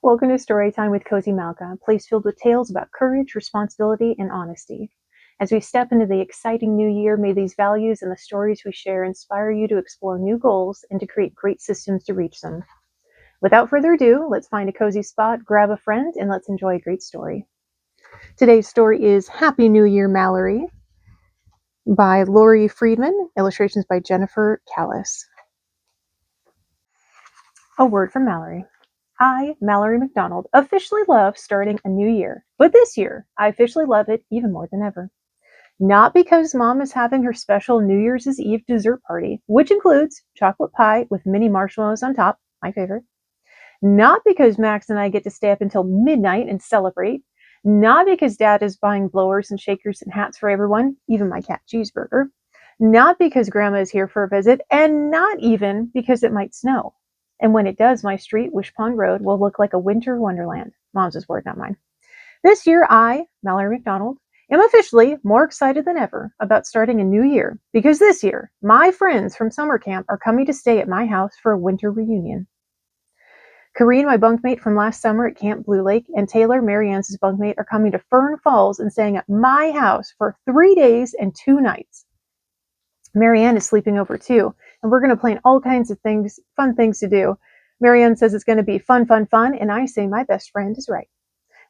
Welcome to Storytime with Cozy Malka, a place filled with tales about courage, responsibility, and honesty. As we step into the exciting new year, may these values and the stories we share inspire you to explore new goals and to create great systems to reach them. Without further ado, let's find a cozy spot, grab a friend, and let's enjoy a great story. Today's story is Happy New Year Mallory by Lori Friedman, illustrations by Jennifer Callis. A word from Mallory. I, Mallory McDonald, officially love starting a new year. But this year, I officially love it even more than ever. Not because Mom is having her special New Year's Eve dessert party, which includes chocolate pie with mini marshmallows on top, my favorite. Not because Max and I get to stay up until midnight and celebrate. Not because Dad is buying blowers and shakers and hats for everyone, even my cat Cheeseburger. Not because Grandma is here for a visit, and not even because it might snow. And when it does, my street, Wish Pond Road, will look like a winter wonderland. Mom's word, not mine. This year, I, Mallory McDonald, am officially more excited than ever about starting a new year because this year, my friends from summer camp are coming to stay at my house for a winter reunion. Kareen, my bunkmate from last summer at Camp Blue Lake, and Taylor, Marianne's bunkmate, are coming to Fern Falls and staying at my house for 3 days and 2 nights. Marianne is sleeping over too, and we're going to plan all kinds of things, fun things to do. Marianne says it's going to be fun, and I say my best friend is right.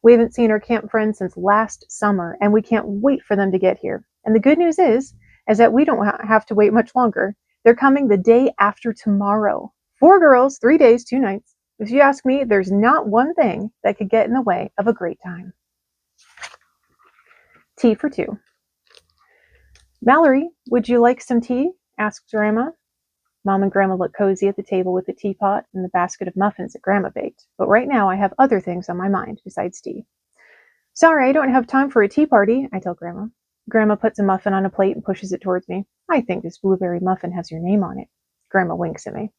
We haven't seen our camp friends since last summer, and we can't wait for them to get here. And the good news is that we don't have to wait much longer. They're coming the day after tomorrow. 4 girls, 3 days, 2 nights. If you ask me, there's not one thing that could get in the way of a great time. Tea for 2. Mallory, would you like some tea? Asked Grandma. Mom and Grandma look cozy at the table with the teapot and the basket of muffins that Grandma baked, but right now I have other things on my mind besides tea. Sorry, I don't have time for a tea party, I tell Grandma. Grandma puts a muffin on a plate and pushes it towards me. I think this blueberry muffin has your name on it. Grandma winks at me.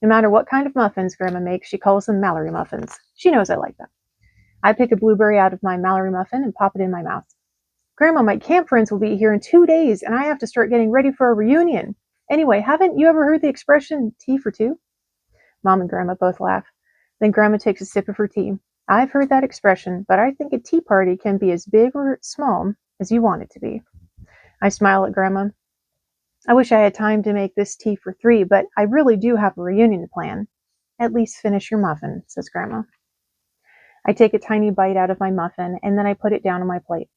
No matter what kind of muffins Grandma makes, she calls them Mallory muffins. She knows I like them. I pick a blueberry out of my Mallory muffin and pop it in my mouth. Grandma, my camp friends will be here in 2 days, and I have to start getting ready for a reunion. Anyway, haven't you ever heard the expression tea for 2? Mom and Grandma both laugh. Then Grandma takes a sip of her tea. I've heard that expression, but I think a tea party can be as big or small as you want it to be. I smile at Grandma. I wish I had time to make this tea for 3, but I really do have a reunion plan. At least finish your muffin, says Grandma. I take a tiny bite out of my muffin, and then I put it down on my plate.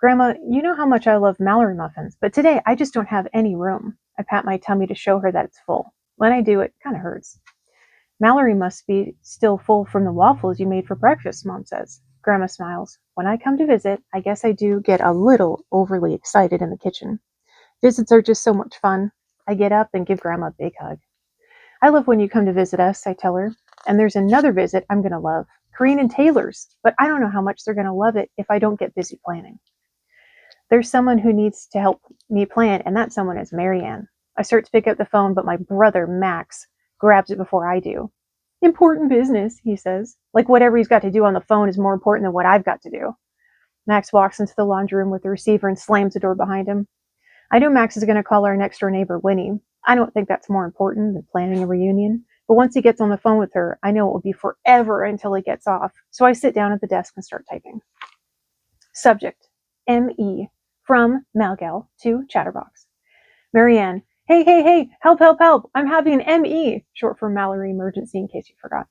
Grandma, you know how much I love Mallory muffins, but today I just don't have any room. I pat my tummy to show her that it's full. When I do, it kind of hurts. Mallory must be still full from the waffles you made for breakfast, Mom says. Grandma smiles. When I come to visit, I guess I do get a little overly excited in the kitchen. Visits are just so much fun. I get up and give Grandma a big hug. I love when you come to visit us, I tell her. And there's another visit I'm going to love. Kareen and Taylor's, but I don't know how much they're going to love it if I don't get busy planning. There's someone who needs to help me plan, and that someone is Marianne. I start to pick up the phone, but my brother, Max, grabs it before I do. Important business, he says. Like whatever he's got to do on the phone is more important than what I've got to do. Max walks into the laundry room with the receiver and slams the door behind him. I know Max is going to call our next door neighbor, Winnie. I don't think that's more important than planning a reunion. But once he gets on the phone with her, I know it will be forever until he gets off. So I sit down at the desk and start typing. Subject, M.E. From Malgal to Chatterbox. Marianne, hey, help, I'm having an M.E., short for Mallory emergency in case you forgot.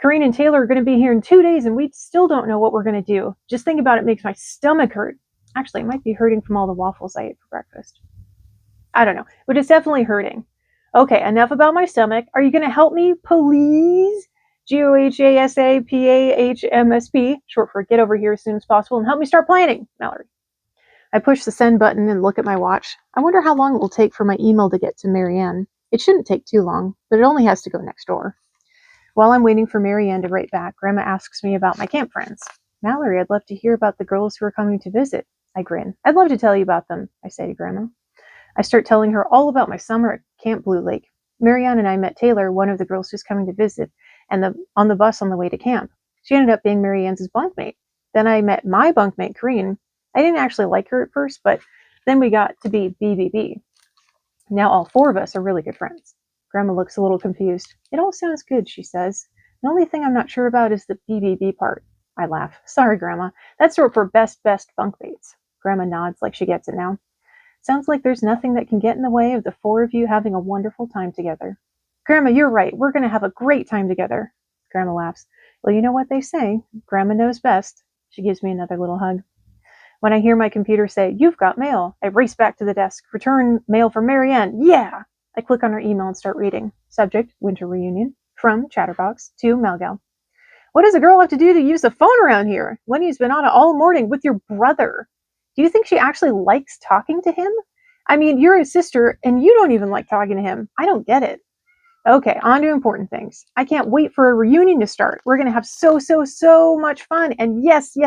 Kareen and Taylor are going to be here in 2 days and we still don't know what we're going to do. Just think about it makes my stomach hurt. Actually, it might be hurting from all the waffles I ate for breakfast. I don't know, but it's definitely hurting. Okay, enough about my stomach. Are you going to help me, please? GOHASAPAHMSP, short for get over here as soon as possible and help me start planning, Mallory. I push the send button and look at my watch. I wonder how long it will take for my email to get to Marianne. It shouldn't take too long, but it only has to go next door. While I'm waiting for Marianne to write back, Grandma asks me about my camp friends. Mallory, I'd love to hear about the girls who are coming to visit. I grin. I'd love to tell you about them, I say to Grandma. I start telling her all about my summer at Camp Blue Lake. Marianne and I met Taylor, one of the girls who's coming to visit, on the bus on the way to camp. She ended up being Marianne's bunkmate. Then I met my bunkmate, Kareen. I didn't actually like her at first, but then we got to be BBB. Now all 4 of us are really good friends. Grandma looks a little confused. It all sounds good, she says. The only thing I'm not sure about is the BBB part. I laugh. Sorry, Grandma. That's short for best bunk baits. Grandma nods like she gets it now. Sounds like there's nothing that can get in the way of the four of you having a wonderful time together. Grandma, you're right. We're going to have a great time together. Grandma laughs. Well, you know what they say. Grandma knows best. She gives me another little hug. When I hear my computer say, "You've got mail," I race back to the desk. Return mail from Marianne. Yeah! I click on her email and start reading. Subject, Winter Reunion. From Chatterbox to Melgal. What does a girl have to do to use the phone around here? Winnie's been on it all morning with your brother. Do you think she actually likes talking to him? I mean, you're his sister and you don't even like talking to him. I don't get it. Okay, on to important things. I can't wait for a reunion to start. We're going to have so much fun. And yes,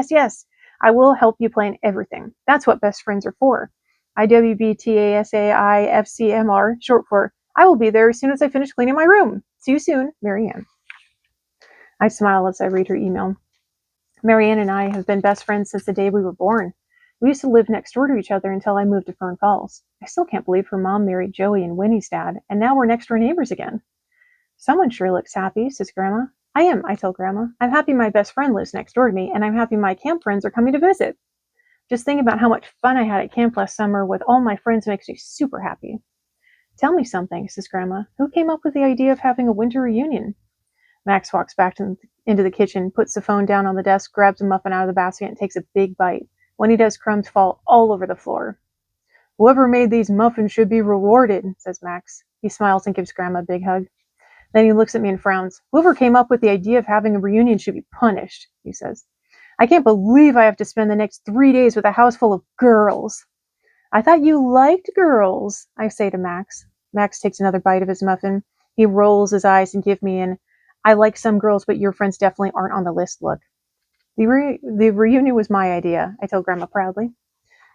I will help you plan everything. That's what best friends are for. IWBTASAIFCMR, short for I will be there as soon as I finish cleaning my room. See you soon, Marianne. I smile as I read her email. Marianne and I have been best friends since the day we were born. We used to live next door to each other until I moved to Fern Falls. I still can't believe her mom married Joey and Winnie's dad, and now we're next door neighbors again. Someone sure looks happy, says Grandma. I am, I tell Grandma. I'm happy my best friend lives next door to me, and I'm happy my camp friends are coming to visit. Just thinking about how much fun I had at camp last summer with all my friends makes me super happy. Tell me something, says Grandma. Who came up with the idea of having a winter reunion? Max walks back into the kitchen, puts the phone down on the desk, grabs a muffin out of the basket, and takes a big bite. When he does, crumbs fall all over the floor. Whoever made these muffins should be rewarded, says Max. He smiles and gives Grandma a big hug. Then he looks at me and frowns. Whoever came up with the idea of having a reunion should be punished, he says. I can't believe I have to spend the next 3 days with a house full of girls. I thought you liked girls, I say to Max. Max takes another bite of his muffin. He rolls his eyes and gives me an I like some girls, but your friends definitely aren't on the list look. The reunion was my idea, I tell Grandma proudly.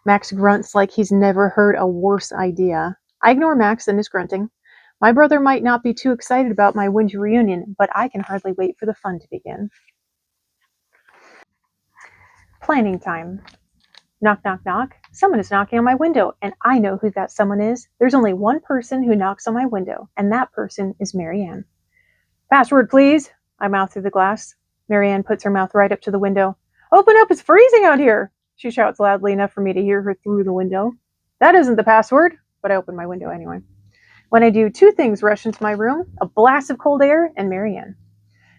Max grunts like he's never heard a worse idea. I ignore Max and his grunting. My brother might not be too excited about my winter reunion, but I can hardly wait for the fun to begin. Planning time. Knock, knock, knock. Someone is knocking on my window, and I know who that someone is. There's only one person who knocks on my window, and that person is Marianne. Password, please, I mouth through the glass. Marianne puts her mouth right up to the window. Open up, it's freezing out here, she shouts loudly enough for me to hear her through the window. That isn't the password, but I open my window anyway. When I do, two things rush into my room, a blast of cold air and Marianne.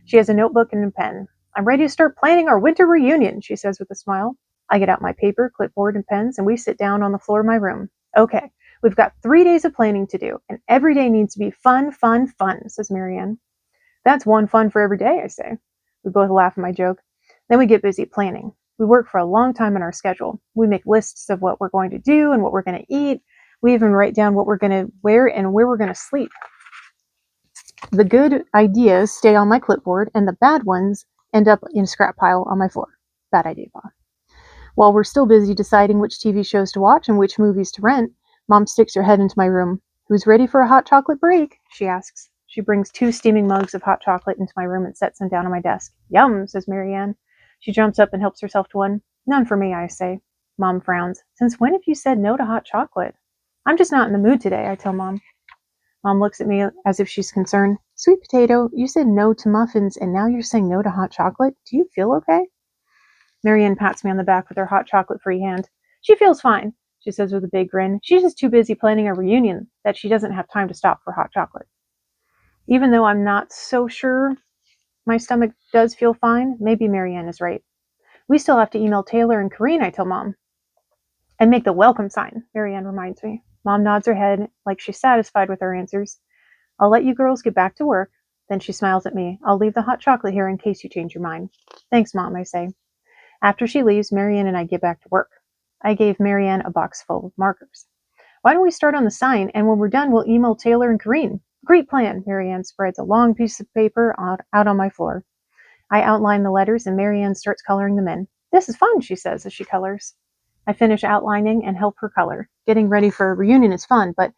She has a notebook and a pen. I'm ready to start planning our winter reunion, she says with a smile. I get out my paper, clipboard, and pens, and we sit down on the floor of my room. Okay, we've got 3 days of planning to do, and every day needs to be fun, says Marianne. That's one fun for every day, I say. We both laugh at my joke. Then we get busy planning. We work for a long time on our schedule. We make lists of what we're going to do and what we're going to eat. We even write down what we're going to wear and where we're going to sleep. The good ideas stay on my clipboard, and the bad ones end up in a scrap pile on my floor. Bad idea, Pa. While we're still busy deciding which TV shows to watch and which movies to rent, Mom sticks her head into my room. Who's ready for a hot chocolate break? She asks. She brings 2 steaming mugs of hot chocolate into my room and sets them down on my desk. Yum, says Marianne. She jumps up and helps herself to one. None for me, I say. Mom frowns. Since when have you said no to hot chocolate? I'm just not in the mood today, I tell Mom. Mom looks at me as if she's concerned. Sweet potato, you said no to muffins and now you're saying no to hot chocolate? Do you feel okay? Marianne pats me on the back with her hot chocolate-free hand. She feels fine, she says with a big grin. She's just too busy planning a reunion that she doesn't have time to stop for hot chocolate. Even though I'm not so sure my stomach does feel fine, maybe Marianne is right. We still have to email Taylor and Corrine, I tell Mom. And make the welcome sign, Marianne reminds me. Mom nods her head like she's satisfied with her answers. I'll let you girls get back to work. Then she smiles at me. I'll leave the hot chocolate here in case you change your mind. Thanks, Mom, I say. After she leaves, Marianne and I get back to work. I gave Marianne a box full of markers. Why don't we start on the sign, and when we're done, we'll email Taylor and Corrine. Great plan, Marianne spreads a long piece of paper out on my floor. I outline the letters, and Marianne starts coloring them in. This is fun, she says as she colors. I finish outlining and help her color. Getting ready for a reunion is fun, but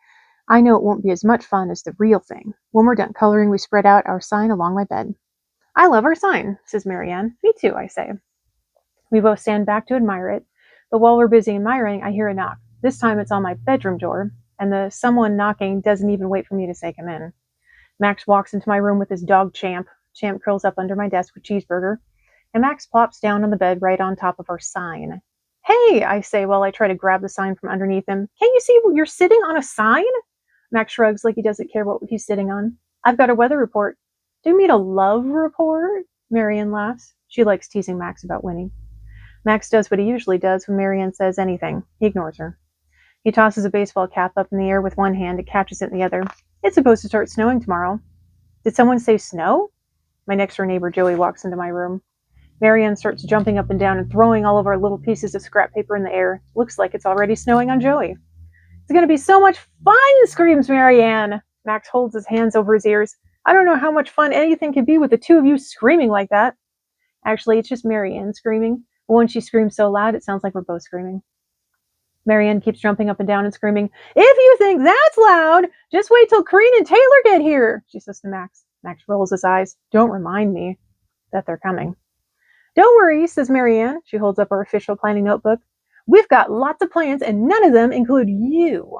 I know it won't be as much fun as the real thing. When we're done coloring, we spread out our sign along my bed. I love our sign, says Marianne. Me too, I say. We both stand back to admire it, but while we're busy admiring, I hear a knock. This time it's on my bedroom door, and the someone knocking doesn't even wait for me to say come in. Max walks into my room with his dog Champ. Champ curls up under my desk with Cheeseburger, and Max plops down on the bed right on top of our sign. Hey, I say while I try to grab the sign from underneath him. Can't you see you're sitting on a sign? Max shrugs like he doesn't care what he's sitting on. I've got a weather report. Do you mean a love report? Marianne laughs. She likes teasing Max about winning. Max does what he usually does when Marianne says anything. He ignores her. He tosses a baseball cap up in the air with one hand and catches it in the other. It's supposed to start snowing tomorrow. Did someone say snow? My next door neighbor Joey walks into my room. Marianne starts jumping up and down and throwing all of our little pieces of scrap paper in the air. Looks like it's already snowing on Joey. It's going to be so much fun, screams Marianne. Max holds his hands over his ears. I don't know how much fun anything can be with the two of you screaming like that. Actually, it's just Marianne screaming. But when she screams so loud, it sounds like we're both screaming. Marianne keeps jumping up and down and screaming, if you think that's loud, just wait till Kareen and Taylor get here, she says to Max. Max rolls his eyes. Don't remind me that they're coming. Don't worry, says Marianne. She holds up our official planning notebook. We've got lots of plans, and none of them include you.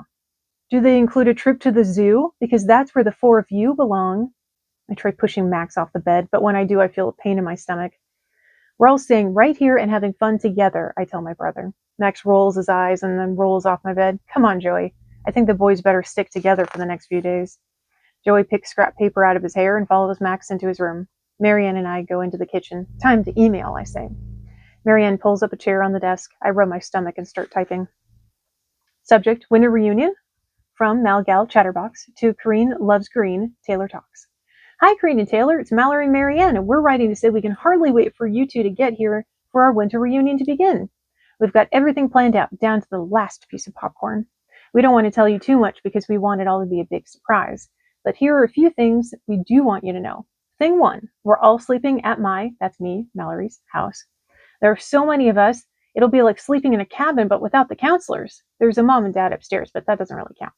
Do they include a trip to the zoo? Because that's where the four of you belong. I try pushing Max off the bed, but when I do, I feel a pain in my stomach. We're all staying right here and having fun together, I tell my brother. Max rolls his eyes and then rolls off my bed. Come on, Joey. I think the boys better stick together for the next few days. Joey picks scrap paper out of his hair and follows Max into his room. Marianne and I go into the kitchen. Time to email, I say. Marianne pulls up a chair on the desk. I rub my stomach and start typing. Subject, winter reunion. From Malgal Chatterbox to Kareen Loves Green, Taylor Talks. Hi, Kareen and Taylor. It's Mallory and Marianne, and we're writing to say we can hardly wait for you two to get here for our winter reunion to begin. We've got everything planned out, down to the last piece of popcorn. We don't want to tell you too much because we want it all to be a big surprise. But here are a few things we do want you to know. Thing one, we're all sleeping at that's me, Mallory's, house. There are so many of us, it'll be like sleeping in a cabin but without the counselors. There's a mom and dad upstairs, but that doesn't really count.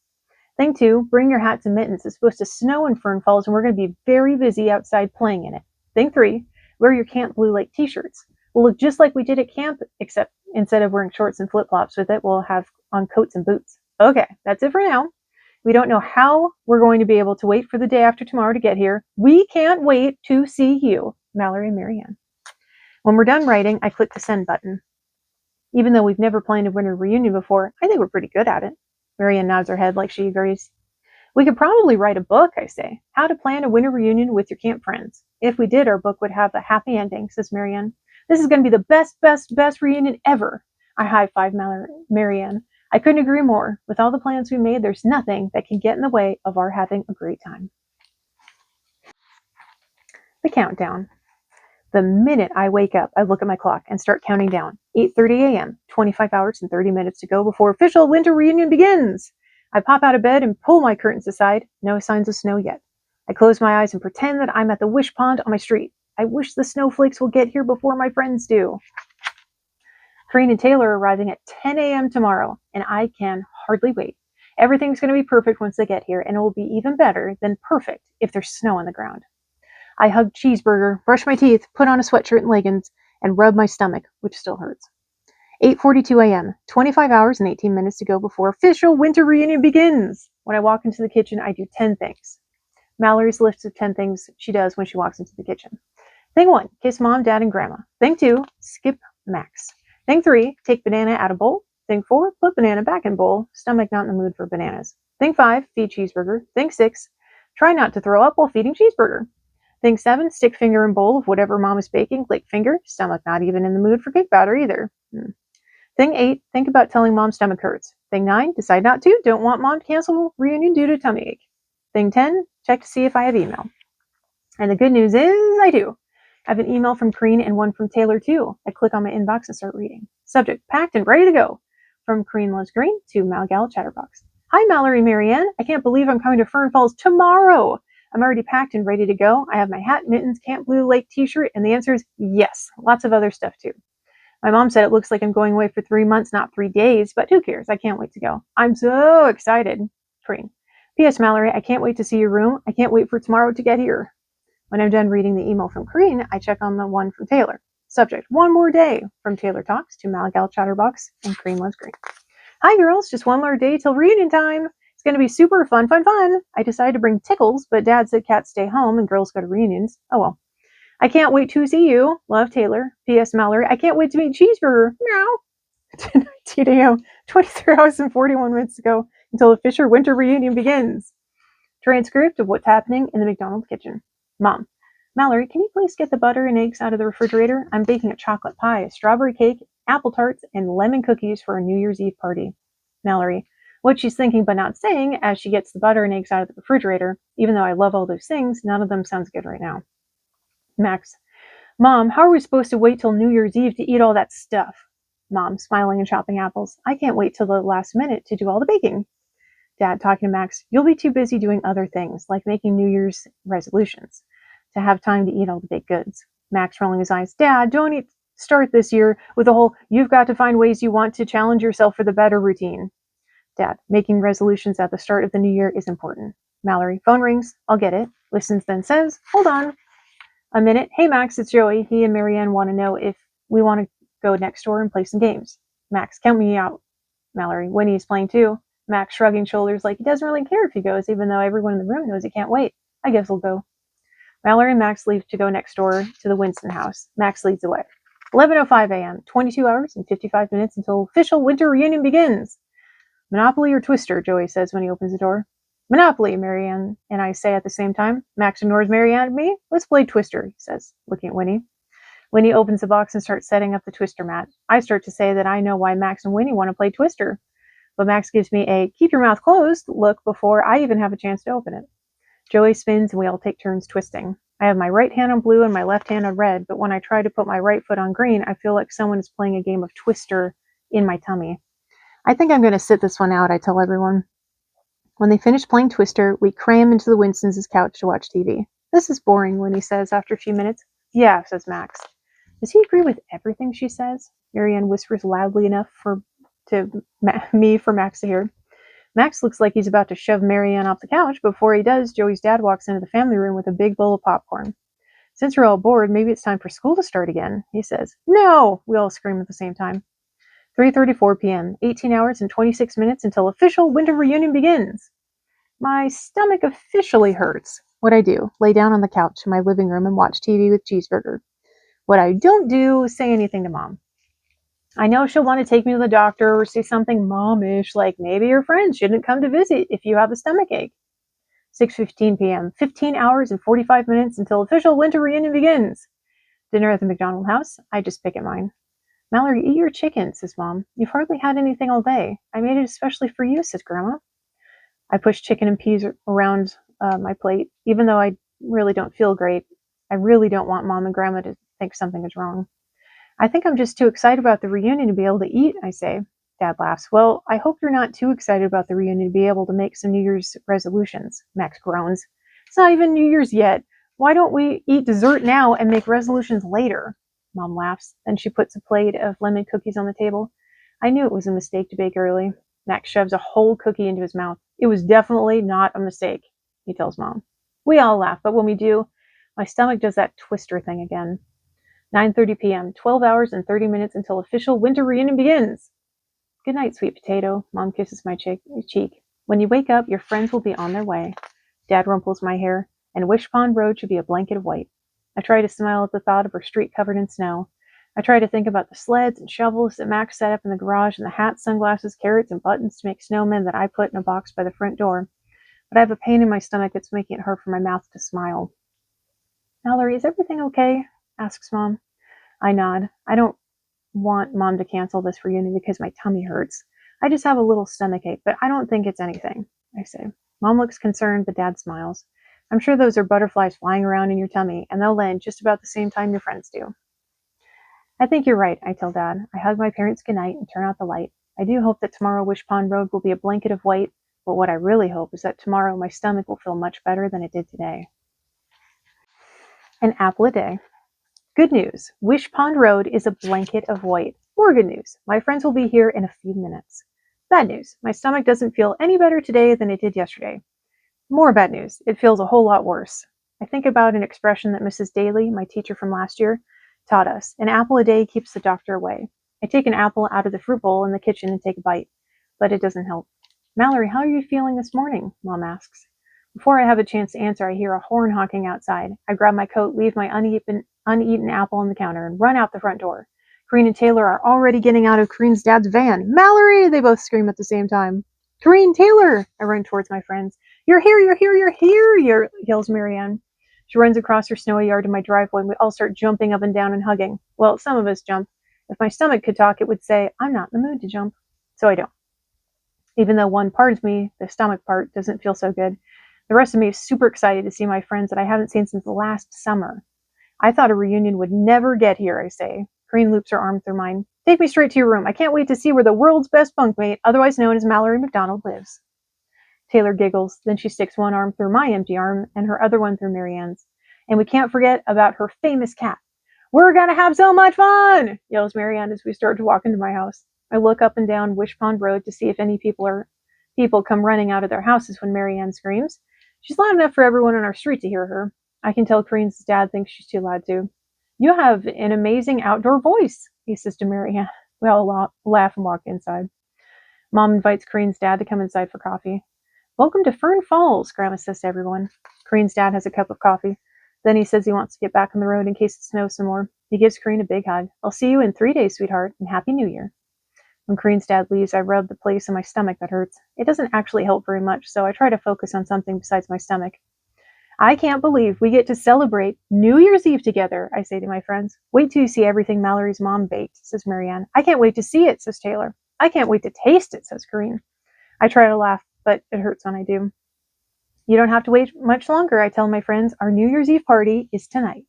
Thing two, bring your hats and mittens. It's supposed to snow in Fern Falls and we're going to be very busy outside playing in it. Thing three, wear your Camp Blue Lake t-shirts. We'll look just like we did at camp, except instead of wearing shorts and flip-flops with it, we'll have on coats and boots. Okay, that's it for now. We don't know how we're going to be able to wait for the day after tomorrow to get here. We can't wait to see you, Mallory and Marianne. When we're done writing, I click the send button. Even though we've never planned a winter reunion before, I think we're pretty good at it. Marianne nods her head like she agrees. We could probably write a book, I say. How to plan a winter reunion with your camp friends. If we did, our book would have a happy ending, says Marianne. This is going to be the best reunion ever. I high-five Marianne. I couldn't agree more. With all the plans we made, there's nothing that can get in the way of our having a great time. The countdown. The minute I wake up, I look at my clock and start counting down. 8:30 a.m., 25 hours and 30 minutes to go before official winter reunion begins. I pop out of bed and pull my curtains aside. No signs of snow yet. I close my eyes and pretend that I'm at the wish pond on my street. I wish the snowflakes will get here before my friends do. Kareen and Taylor are arriving at 10 a.m. tomorrow, and I can hardly wait. Everything's going to be perfect once they get here, and it will be even better than perfect if there's snow on the ground. I hug Cheeseburger, brush my teeth, put on a sweatshirt and leggings, and rub my stomach, which still hurts. 8:42 a.m., 25 hours and 18 minutes to go before official winter reunion begins. When I walk into the kitchen, I do 10 things. Mallory's list of 10 things she does when she walks into the kitchen. Thing 1, kiss mom, dad, and grandma. Thing 2, skip Max. Thing 3, take banana out of bowl. Thing 4, put banana back in bowl. Stomach not in the mood for bananas. Thing 5, feed Cheeseburger. Thing 6, try not to throw up while feeding Cheeseburger. Thing 7, stick finger in bowl of whatever mom is baking. Lick finger. Stomach not even in the mood for cake batter either. Thing 8, think about telling mom stomach hurts. Thing 9, decide not to. Don't want mom to cancel reunion due to tummy ache. Thing 10, check to see if I have email. And the good news is I do. I have an email from Kareen and one from Taylor too. I click on my inbox and start reading. Subject, packed and ready to go. From Kareen Loves Green to Malgal Chatterbox. Hi, Mallory and Marianne. I can't believe I'm coming to Fern Falls tomorrow. I'm already packed and ready to go. I have my hat, mittens, Camp Blue Lake t-shirt, and the answer is yes. Lots of other stuff too. My mom said it looks like I'm going away for 3 months, not 3 days, but who cares? I can't wait to go. I'm so excited. Kareen. P.S. Mallory, I can't wait to see your room. I can't wait for tomorrow to get here. When I'm done reading the email from Kareen, I check on the one from Taylor. Subject, one more day. From Taylor Talks to Malgal Chatterbox and Kareen Loves Green. Hi, girls. Just one more day till reunion time. It's going to be super fun. I decided to bring Tickles, but Dad said cats stay home and girls go to reunions. Oh well. I can't wait to see you. Love, Taylor. P.S. Mallory, I can't wait to meet Cheeseburger. Meow. 10:19 a.m. 23 hours and 41 minutes ago until the Fisher winter reunion begins. Transcript of what's happening in the McDonald's kitchen. Mom. Mallory, can you please get the butter and eggs out of the refrigerator? I'm baking a chocolate pie, a strawberry cake, apple tarts, and lemon cookies for a New Year's Eve party. Mallory. What she's thinking but not saying as she gets the butter and eggs out of the refrigerator. Even though I love all those things, none of them sounds good right now. Max. Mom, how are we supposed to wait till New Year's Eve to eat all that stuff? Mom, smiling and chopping apples. I can't wait till the last minute to do all the baking. Dad, talking to Max. You'll be too busy doing other things, like making New Year's resolutions, to have time to eat all the baked goods. Max, rolling his eyes. Dad, don't start this year with the whole you've got to find ways you want to challenge yourself for the better routine. Dad, making resolutions at the start of the new year is important. Mallory, phone rings. I'll get it. Listens, then says, hold on a minute. Hey, Max, it's Joey. He and Marianne want to know if we want to go next door and play some games. Max, count me out. Mallory, Winnie's playing too. Max, shrugging shoulders like he doesn't really care if he goes, even though everyone in the room knows he can't wait. I guess we'll go. Mallory and Max leave to go next door to the Winston house. Max leads the way. 11:05 a.m., 22 hours and 55 minutes until official winter reunion begins. Monopoly or Twister, Joey says when he opens the door. Monopoly, Marianne and I say at the same time. Max ignores Marianne and me. Let's play Twister, he says, looking at Winnie. Winnie opens the box and starts setting up the Twister mat. I start to say that I know why Max and Winnie want to play Twister. But Max gives me a keep your mouth closed look before I even have a chance to open it. Joey spins and we all take turns twisting. I have my right hand on blue and my left hand on red, but when I try to put my right foot on green, I feel like someone is playing a game of Twister in my tummy. I think I'm going to sit this one out, I tell everyone. When they finish playing Twister, we cram into the Winstons' couch to watch TV. This is boring, Winnie says after a few minutes. Yeah, says Max. Does he agree with everything she says? Marianne whispers loudly enough for Max to hear. Max looks like he's about to shove Marianne off the couch, but before he does, Joey's dad walks into the family room with a big bowl of popcorn. Since we're all bored, maybe it's time for school to start again, he says. No! We all scream at the same time. 3:34 p.m., 18 hours and 26 minutes until official winter reunion begins. My stomach officially hurts. What I do, lay down on the couch in my living room and watch TV with Cheeseburger. What I don't do is say anything to Mom. I know she'll want to take me to the doctor or say something momish, like maybe your friends shouldn't come to visit if you have a stomachache. 6:15 p.m., 15 hours and 45 minutes until official winter reunion begins. Dinner at the McDonald house. I just pick at mine. Mallory, eat your chicken, says Mom. You've hardly had anything all day. I made it especially for you, says Grandma. I push chicken and peas around my plate, even though I really don't feel great. I really don't want Mom and Grandma to think something is wrong. I think I'm just too excited about the reunion to be able to eat, I say. Dad laughs. Well, I hope you're not too excited about the reunion to be able to make some New Year's resolutions. Max groans. It's not even New Year's yet. Why don't we eat dessert now and make resolutions later? Mom laughs. Then she puts a plate of lemon cookies on the table. I knew it was a mistake to bake early. Max shoves a whole cookie into his mouth. It was definitely not a mistake, he tells Mom. We all laugh, but when we do, my stomach does that Twister thing again. 9:30 p.m., 12 hours and 30 minutes until official winter reunion begins. Good night, sweet potato. Mom kisses my cheek. When you wake up, your friends will be on their way. Dad rumples my hair, and Wish Pond Road should be a blanket of white. I try to smile at the thought of our street covered in snow. I try to think about the sleds and shovels that Max set up in the garage and the hats, sunglasses, carrots, and buttons to make snowmen that I put in a box by the front door. But I have a pain in my stomach that's making it hard for my mouth to smile. Mallory, is everything okay? Asks Mom. I nod. I don't want Mom to cancel this reunion because my tummy hurts. I just have a little stomachache, but I don't think it's anything, I say. Mom looks concerned, but Dad smiles. I'm sure those are butterflies flying around in your tummy, and they'll land just about the same time your friends do. I think you're right, I tell Dad. I hug my parents goodnight and turn out the light. I do hope that tomorrow Wish Pond Road will be a blanket of white, but what I really hope is that tomorrow my stomach will feel much better than it did today. An apple a day. Good news. Wish Pond Road is a blanket of white. More good news. My friends will be here in a few minutes. Bad news. My stomach doesn't feel any better today than it did yesterday. More bad news. It feels a whole lot worse. I think about an expression that Mrs. Daly, my teacher from last year, taught us. An apple a day keeps the doctor away. I take an apple out of the fruit bowl in the kitchen and take a bite, but it doesn't help. Mallory, how are you feeling this morning? Mom asks. Before I have a chance to answer, I hear a horn honking outside. I grab my coat, leave my uneaten apple on the counter, and run out the front door. Corrine and Taylor are already getting out of Corine's dad's van. Mallory! They both scream at the same time. Corine, Taylor! I run towards my friends. You're here, you're here, you're here, yells Marianne. She runs across her snowy yard to my driveway, and we all start jumping up and down and hugging. Well, some of us jump. If my stomach could talk, it would say, I'm not in the mood to jump. So I don't. Even though one part of me, the stomach part, doesn't feel so good. The rest of me is super excited to see my friends that I haven't seen since last summer. I thought a reunion would never get here, I say. Corrine loops her arm through mine. Take me straight to your room. I can't wait to see where the world's best bunkmate, otherwise known as Mallory McDonald, lives. Taylor giggles. Then she sticks one arm through my empty arm and her other one through Marianne's. And we can't forget about her famous cat. We're gonna have so much fun, yells Marianne as we start to walk into my house. I look up and down Wish Pond Road to see if any people come running out of their houses when Marianne screams. She's loud enough for everyone on our street to hear her. I can tell Corine's dad thinks she's too loud too. You have an amazing outdoor voice, he says to Marianne. We all laugh and walk inside. Mom invites Corine's dad to come inside for coffee. Welcome to Fern Falls, Grandma says to everyone. Corine's dad has a cup of coffee. Then he says he wants to get back on the road in case it snows some more. He gives Corine a big hug. I'll see you in 3 days, sweetheart, and Happy New Year. When Corine's dad leaves, I rub the place in my stomach that hurts. It doesn't actually help very much, so I try to focus on something besides my stomach. I can't believe we get to celebrate New Year's Eve together, I say to my friends. Wait till you see everything Mallory's mom baked, says Marianne. I can't wait to see it, says Taylor. I can't wait to taste it, says Corine. I try to laugh, but it hurts when I do. You don't have to wait much longer, I tell my friends. Our New Year's Eve party is tonight.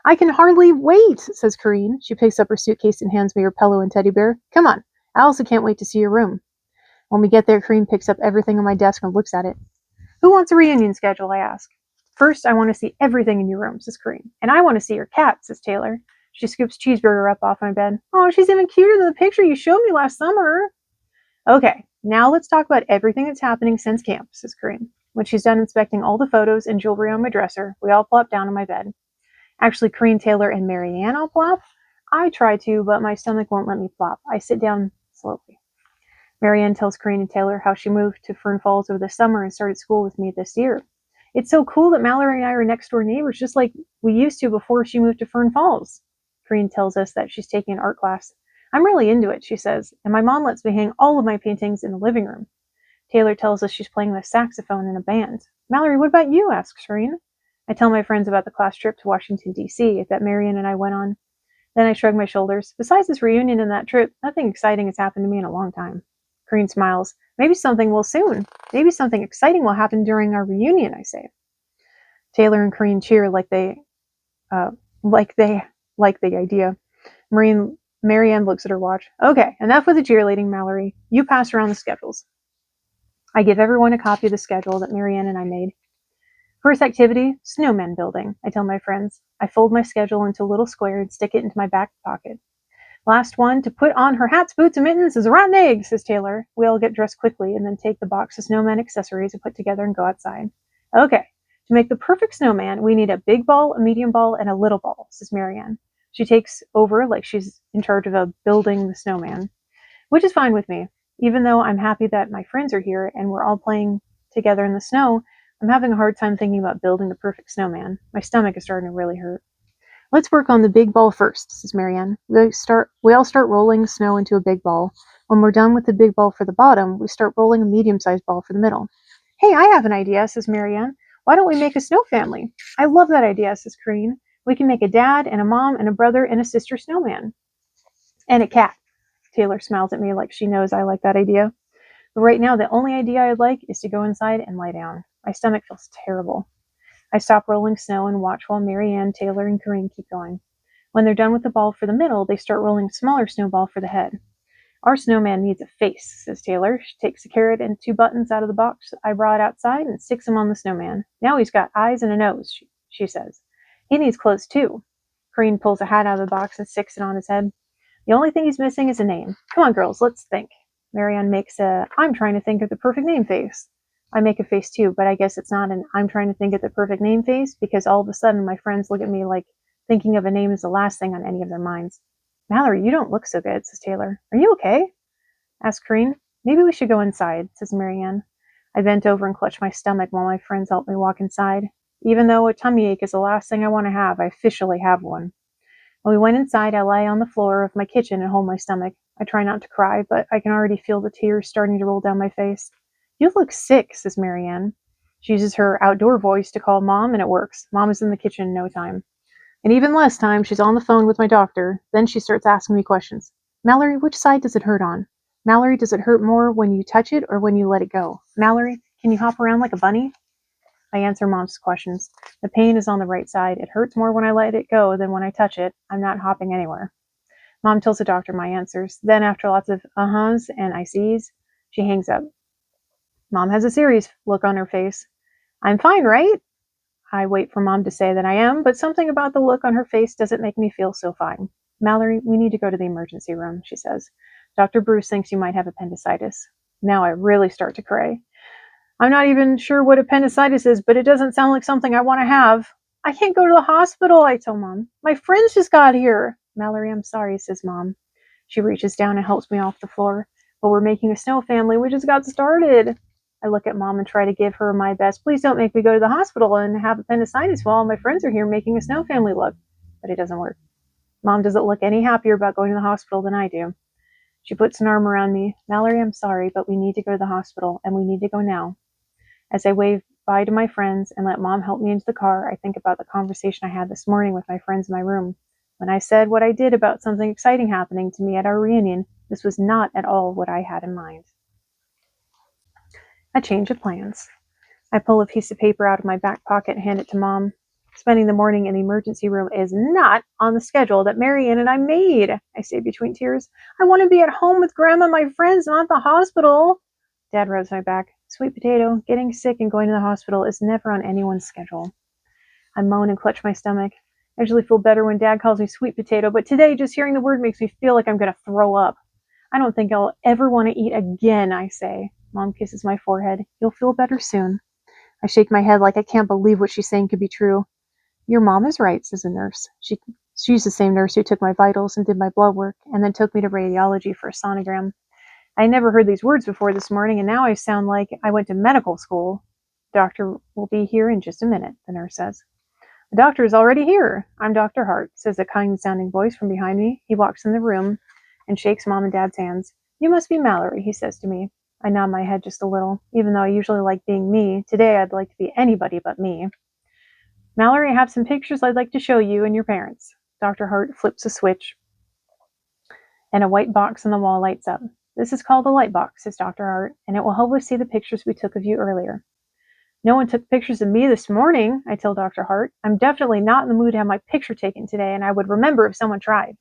I can hardly wait, says Corine. She picks up her suitcase and hands me her pillow and teddy bear. Come on, I also can't wait to see your room. When we get there, Corine picks up everything on my desk and looks at it. Who wants a reunion schedule, I ask. First, I want to see everything in your room, says Corine. And I want to see your cat, says Taylor. She scoops Cheeseburger up off my bed. Oh, she's even cuter than the picture you showed me last summer. Okay, now let's talk about everything that's happening since camp, says Corine. When she's done inspecting all the photos and jewelry on my dresser, we all plop down on my bed. Actually, Corine, Taylor, and Marianne all plop. I try to, but my stomach won't let me plop. I sit down slowly. Marianne tells Corine and Taylor how she moved to Fern Falls over the summer and started school with me this year. It's so cool that Mallory and I are next door neighbors, just like we used to before she moved to Fern Falls. Corine tells us that she's taking an art class. I'm really into it, she says, and my mom lets me hang all of my paintings in the living room. Taylor tells us she's playing the saxophone in a band. Mallory, what about you? Asks Corine. I tell my friends about the class trip to Washington, D.C. that Marianne and I went on. Then I shrug my shoulders. Besides this reunion and that trip, nothing exciting has happened to me in a long time. Corine smiles. Maybe something will soon. Maybe something exciting will happen during our reunion, I say. Taylor and Corine cheer like they like the idea. Marianne looks at her watch. Okay, enough with the cheerleading, Mallory. You pass around the schedules. I give everyone a copy of the schedule that Marianne and I made. First activity, snowman building, I tell my friends. I fold my schedule into a little square and stick it into my back pocket. Last one to put on her hats, boots, and mittens is a rotten egg, says Taylor. We all get dressed quickly and then take the box of snowman accessories and put together and go outside. Okay, to make the perfect snowman, we need a big ball, a medium ball, and a little ball, says Marianne. She takes over like she's in charge of building the snowman, which is fine with me. Even though I'm happy that my friends are here and we're all playing together in the snow, I'm having a hard time thinking about building the perfect snowman. My stomach is starting to really hurt. Let's work on the big ball first, says Marianne. We all start rolling snow into a big ball. When we're done with the big ball for the bottom, we start rolling a medium-sized ball for the middle. Hey, I have an idea, says Marianne. Why don't we make a snow family? I love that idea, says Corine. We can make a dad and a mom and a brother and a sister snowman. And a cat. Taylor smiles at me like she knows I like that idea. But right now, the only idea I'd like is to go inside and lie down. My stomach feels terrible. I stop rolling snow and watch while Marianne, Taylor, and Corine keep going. When they're done with the ball for the middle, they start rolling a smaller snowball for the head. Our snowman needs a face, says Taylor. She takes a carrot and 2 buttons out of the box I brought outside and sticks them on the snowman. Now he's got eyes and a nose, she says. He needs clothes too. Corine pulls a hat out of the box and sticks it on his head. The only thing he's missing is a name. Come on, girls, let's think. Marianne makes a I'm trying to think of the perfect name face. I make a face too, but I guess it's not an I'm trying to think of the perfect name face because all of a sudden my friends look at me like thinking of a name is the last thing on any of their minds. Mallory, you don't look so good, says Taylor. Are you okay? Asks Corine. Maybe we should go inside, says Marianne. I bent over and clutched my stomach while my friends helped me walk inside. Even though a tummy ache is the last thing I want to have, I officially have one. When we went inside, I lay on the floor of my kitchen and hold my stomach. I try not to cry, but I can already feel the tears starting to roll down my face. You look sick, says Marianne. She uses her outdoor voice to call Mom, and it works. Mom is in the kitchen in no time. In even less time, she's on the phone with my doctor. Then she starts asking me questions. Mallory, which side does it hurt on? Mallory, does it hurt more when you touch it or when you let it go? Mallory, can you hop around like a bunny? I answer Mom's questions. The pain is on the right side. It hurts more when I let it go than when I touch it. I'm not hopping anywhere. Mom tells the doctor my answers. Then, after lots of uh-huhs and I sees, she hangs up. Mom has a serious look on her face. I'm fine, right? I wait for Mom to say that I am, but something about the look on her face doesn't make me feel so fine. Mallory, we need to go to the emergency room, she says. Dr. Bruce thinks you might have appendicitis. Now I really start to cry. I'm not even sure what appendicitis is, but it doesn't sound like something I want to have. I can't go to the hospital, I tell Mom. My friends just got here. Mallory, I'm sorry, says Mom. She reaches down and helps me off the floor. But we're making a snow family. We just got started. I look at Mom and try to give her my best. Please don't make me go to the hospital and have appendicitis while all my friends are here making a snow family look. But it doesn't work. Mom doesn't look any happier about going to the hospital than I do. She puts an arm around me. Mallory, I'm sorry, but we need to go to the hospital, and we need to go now. As I wave bye to my friends and let Mom help me into the car, I think about the conversation I had this morning with my friends in my room. When I said what I did about something exciting happening to me at our reunion, this was not at all what I had in mind. A change of plans. I pull a piece of paper out of my back pocket and hand it to Mom. Spending the morning in the emergency room is not on the schedule that Marianne and I made, I say between tears. I want to be at home with Grandma and my friends, not the hospital. Dad rubs my back. Sweet potato, getting sick and going to the hospital is never on anyone's schedule. I moan and clutch my stomach. I usually feel better when Dad calls me sweet potato, but today just hearing the word makes me feel like I'm going to throw up. I don't think I'll ever want to eat again, I say. Mom kisses my forehead. You'll feel better soon. I shake my head like I can't believe what she's saying could be true. Your mom is right, says the nurse. She's the same nurse who took my vitals and did my blood work, and then took me to radiology for a sonogram. I never heard these words before this morning, and now I sound like I went to medical school. The doctor will be here in just a minute, the nurse says. The doctor is already here. I'm Dr. Hart, says a kind-sounding voice from behind me. He walks in the room and shakes Mom and Dad's hands. You must be Mallory, he says to me. I nod my head just a little. Even though I usually like being me, today I'd like to be anybody but me. Mallory, I have some pictures I'd like to show you and your parents. Dr. Hart flips a switch, and a white box on the wall lights up. This is called a light box, says Dr. Hart, and it will help us see the pictures we took of you earlier. No one took pictures of me this morning, I tell Dr. Hart. I'm definitely not in the mood to have my picture taken today, and I would remember if someone tried.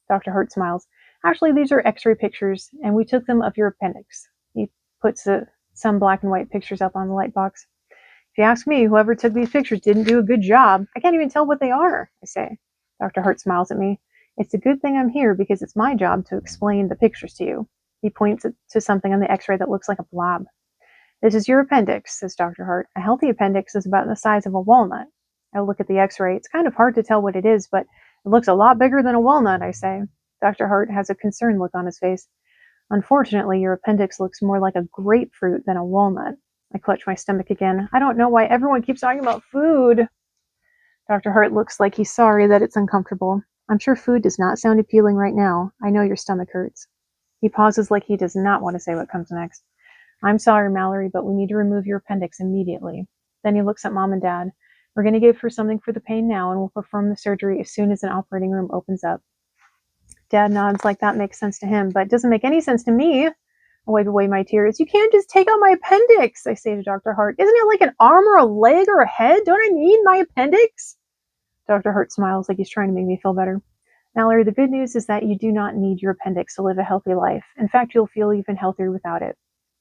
Dr. Hart smiles. Actually, these are x-ray pictures, and we took them of your appendix. He puts some black and white pictures up on the light box. If you ask me, whoever took these pictures didn't do a good job. I can't even tell what they are, I say. Dr. Hart smiles at me. It's a good thing I'm here because it's my job to explain the pictures to you. He points to something on the x-ray that looks like a blob. This is your appendix, says Dr. Hart. A healthy appendix is about the size of a walnut. I look at the x-ray. It's kind of hard to tell what it is, but it looks a lot bigger than a walnut, I say. Dr. Hart has a concerned look on his face. Unfortunately, your appendix looks more like a grapefruit than a walnut. I clutch my stomach again. I don't know why everyone keeps talking about food. Dr. Hart looks like he's sorry that it's uncomfortable. I'm sure food does not sound appealing right now. I know your stomach hurts. He pauses like he does not want to say what comes next. I'm sorry, Mallory, but we need to remove your appendix immediately. Then he looks at Mom and Dad. We're going to give her something for the pain now, and we'll perform the surgery as soon as an operating room opens up. Dad nods like that makes sense to him, but it doesn't make any sense to me. I wipe away my tears. You can't just take out my appendix, I say to Dr. Hart. Isn't it like an arm or a leg or a head? Don't I need my appendix? Dr. Hart smiles like he's trying to make me feel better. Mallory, the good news is that you do not need your appendix to live a healthy life. In fact, you'll feel even healthier without it.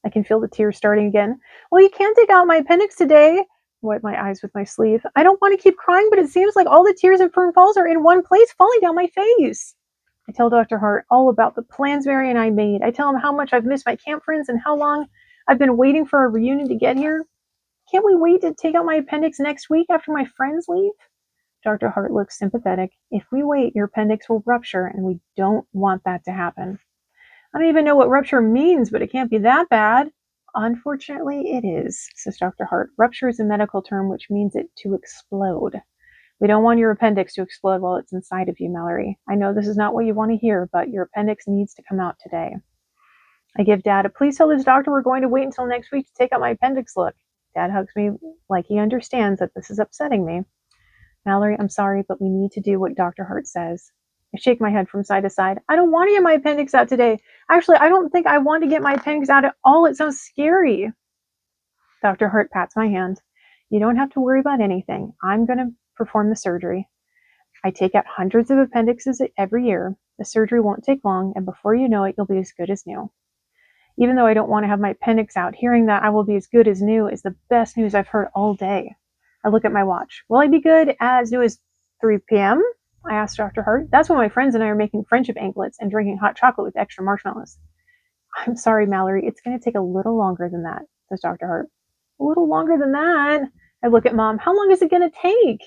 I can feel the tears starting again. Well, you can't take out my appendix today. I wipe my eyes with my sleeve. I don't want to keep crying, but it seems like all the tears and fern falls are in one place, falling down my face. I tell Dr. Hart all about the plans Mary and I made. I tell him how much I've missed my camp friends and how long I've been waiting for a reunion to get here. Can't we wait to take out my appendix next week after my friends leave? Dr. Hart looks sympathetic. If we wait, your appendix will rupture, and we don't want that to happen. I don't even know what rupture means, but it can't be that bad. Unfortunately, it is, says Dr. Hart. Rupture is a medical term which means it to explode. We don't want your appendix to explode while it's inside of you, Mallory. I know this is not what you want to hear, but your appendix needs to come out today. I give Dad a please tell this doctor we're going to wait until next week to take out my appendix look. Dad hugs me like he understands that this is upsetting me. Mallory, I'm sorry, but we need to do what Dr. Hart says. I shake my head from side to side. I don't want to get my appendix out today. Actually, I don't think I want to get my appendix out at all. It sounds scary. Dr. Hart pats my hand. You don't have to worry about anything. I'm going to perform the surgery. I take out hundreds of appendixes every year. The surgery won't take long, and before you know it, you'll be as good as new. Even though I don't want to have my appendix out, hearing that I will be as good as new is the best news I've heard all day. I look at my watch. Will I be good as new as 3 p.m.? I asked Dr. Hart. That's when my friends and I are making friendship anklets and drinking hot chocolate with extra marshmallows. I'm sorry, Mallory. It's going to take a little longer than that, says Dr. Hart. A little longer than that? I look at Mom. How long is it going to take?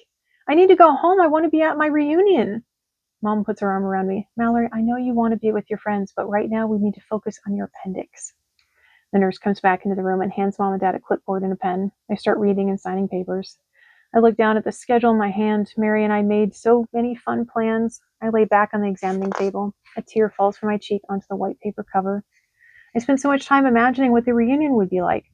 I need to go home. I want to be at my reunion. Mom puts her arm around me. Mallory, I know you want to be with your friends, but right now we need to focus on your appendix. The nurse comes back into the room and hands Mom and Dad a clipboard and a pen. They start reading and signing papers. I look down at the schedule in my hand. Mary and I made so many fun plans. I lay back on the examining table. A tear falls from my cheek onto the white paper cover. I spent so much time imagining what the reunion would be like.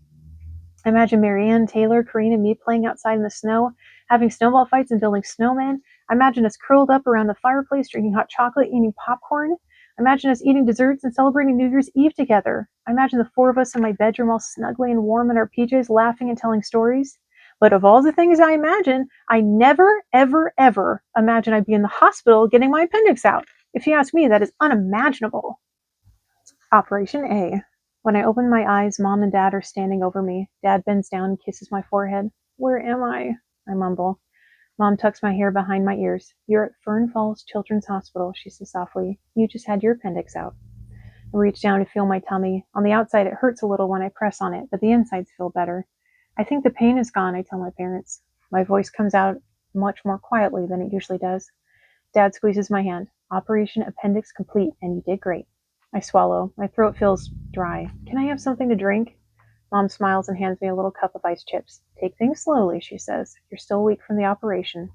I imagine Marianne, Taylor, Corinne, and me playing outside in the snow, having snowball fights and building snowmen. I imagine us curled up around the fireplace, drinking hot chocolate, eating popcorn. I imagine us eating desserts and celebrating New Year's Eve together. I imagine the four of us in my bedroom all snugly and warm in our PJs, laughing and telling stories. But of all the things I imagine, I never, ever, ever imagine I'd be in the hospital getting my appendix out. If you ask me, that is unimaginable. Operation A. When I open my eyes, Mom and Dad are standing over me. Dad bends down and kisses my forehead. Where am I? I mumble. Mom tucks my hair behind my ears. You're at Fern Falls Children's Hospital, she says softly. You just had your appendix out. I reach down to feel my tummy. On the outside, it hurts a little when I press on it, but the insides feel better. I think the pain is gone, I tell my parents. My voice comes out much more quietly than it usually does. Dad squeezes my hand. Operation appendix complete, and you did great. I swallow. My throat feels dry. Can I have something to drink? Mom smiles and hands me a little cup of ice chips. Take things slowly, she says. You're still weak from the operation.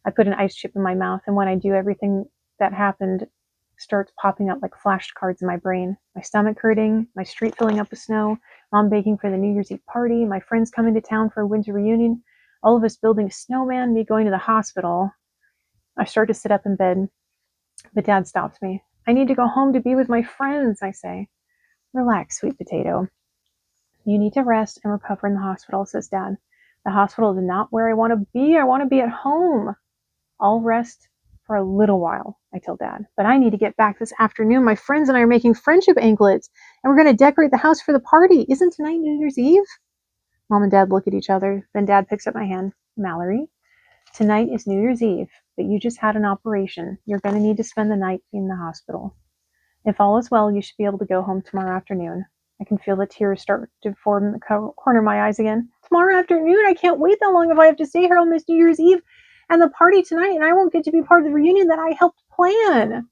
I put an ice chip in my mouth, and when I do, everything that happened starts popping up like flashcards in my brain. My stomach hurting, my street filling up with snow, Mom baking for the New Year's Eve party, my friends coming to town for a winter reunion, all of us building a snowman, me going to the hospital. I start to sit up in bed, but Dad stops me. I need to go home to be with my friends, I say. Relax, sweet potato. You need to rest and recover in the hospital, says Dad. The hospital is not where I want to be. I want to be at home. I'll rest for a little while, I tell Dad. But I need to get back this afternoon. My friends and I are making friendship anklets, and we're going to decorate the house for the party. Isn't tonight New Year's Eve? Mom and Dad look at each other. Then Dad picks up my hand. Mallory, tonight is New Year's Eve, but you just had an operation. You're going to need to spend the night in the hospital. If all is well, you should be able to go home tomorrow afternoon. I can feel the tears start to form in the corner of my eyes again. Tomorrow afternoon? I can't wait that long if I have to stay here. I'll miss New Year's Eve and the party tonight, and I won't get to be part of the reunion that I helped plan.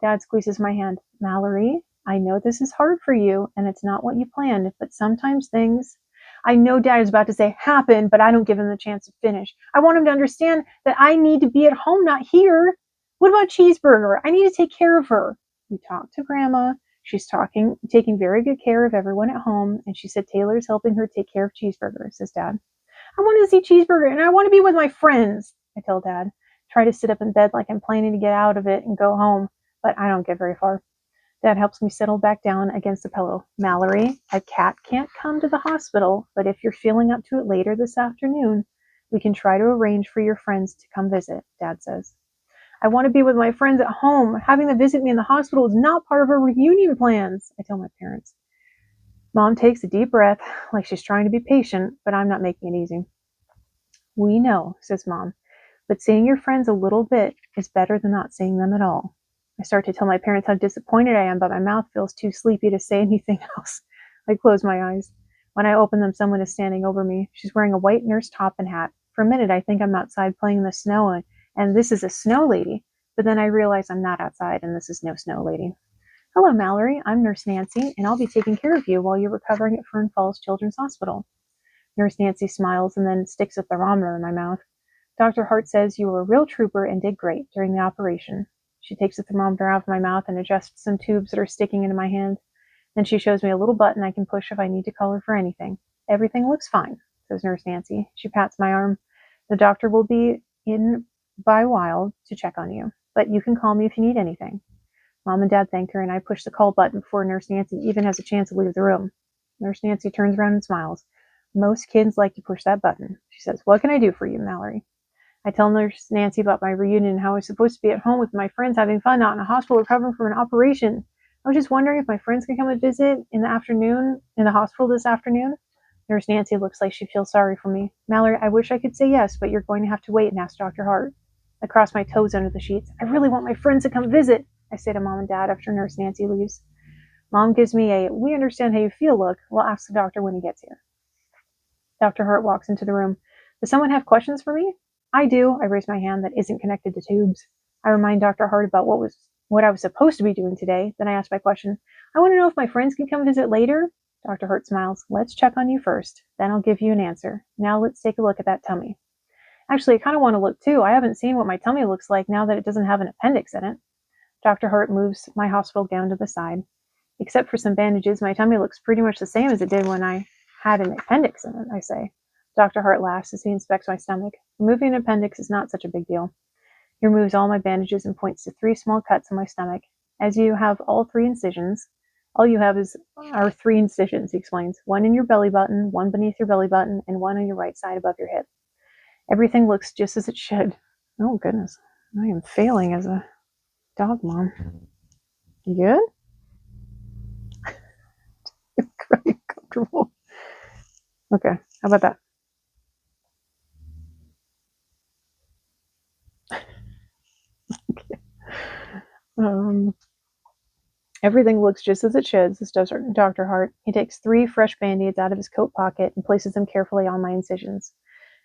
Dad squeezes my hand. Mallory, I know this is hard for you, and it's not what you planned, but sometimes things... I know Dad is about to say happen, but I don't give him the chance to finish. I want him to understand that I need to be at home, not here. What about Cheeseburger? I need to take care of her. We talked to Grandma. She's taking very good care of everyone at home, and she said Taylor's helping her take care of Cheeseburger, says Dad. I want to see Cheeseburger, and I want to be with my friends, I tell Dad. Try to sit up in bed like I'm planning to get out of it and go home, but I don't get very far. Dad helps me settle back down against the pillow. Mallory, a cat can't come to the hospital, but if you're feeling up to it later this afternoon, we can try to arrange for your friends to come visit, Dad says. I want to be with my friends at home. Having them visit me in the hospital is not part of our reunion plans, I tell my parents. Mom takes a deep breath, like she's trying to be patient, but I'm not making it easy. We know, says Mom, but seeing your friends a little bit is better than not seeing them at all. I start to tell my parents how disappointed I am, but my mouth feels too sleepy to say anything else. I close my eyes. When I open them, someone is standing over me. She's wearing a white nurse top and hat. For a minute, I think I'm outside playing in the snow, and this is a snow lady. But then I realize I'm not outside, and this is no snow lady. Hello, Mallory. I'm Nurse Nancy, and I'll be taking care of you while you're recovering at Fern Falls Children's Hospital. Nurse Nancy smiles and then sticks a thermometer in my mouth. Dr. Hart says you were a real trooper and did great during the operation. She takes the thermometer out of my mouth and adjusts some tubes that are sticking into my hand. Then she shows me a little button I can push if I need to call her for anything. Everything looks fine, says Nurse Nancy. She pats my arm. The doctor will be in by a while to check on you, but you can call me if you need anything. Mom and Dad thank her, and I push the call button before Nurse Nancy even has a chance to leave the room. Nurse Nancy turns around and smiles. Most kids like to push that button. She says, "What can I do for you, Mallory?" I tell Nurse Nancy about my reunion and how I was supposed to be at home with my friends having fun, not in a hospital recovering from an operation. I was just wondering if my friends could come and visit in the hospital this afternoon. Nurse Nancy looks like she feels sorry for me. Mallory, I wish I could say yes, but you're going to have to wait and ask Dr. Hart. I cross my toes under the sheets. I really want my friends to come visit, I say to Mom and Dad after Nurse Nancy leaves. Mom gives me a "we understand how you feel" look. We'll ask the doctor when he gets here. Dr. Hart walks into the room. Does someone have questions for me? I do. I raise my hand that isn't connected to tubes. I remind Dr. Hart about what I was supposed to be doing today. Then I ask my question. I want to know if my friends can come visit later. Dr. Hart smiles. Let's check on you first. Then I'll give you an answer. Now let's take a look at that tummy. Actually, I kind of want to look too. I haven't seen what my tummy looks like now that it doesn't have an appendix in it. Dr. Hart moves my hospital gown to the side. Except for some bandages, my tummy looks pretty much the same as it did when I had an appendix in it, I say. Dr. Hart laughs as he inspects my stomach. Removing an appendix is not such a big deal. He removes all my bandages and points to 3 small cuts on my stomach. As you have all 3 incisions, all you have are 3 incisions, he explains. 1 in your belly button, 1 beneath your belly button, and 1 on your right side above your hip. Everything looks just as it should. Oh, goodness. I am failing as a dog mom. You good? Very comfortable. Okay, how about that? Okay. Everything looks just as it should, says Dr. Hart. He takes 3 fresh band-aids out of his coat pocket and places them carefully on my incisions.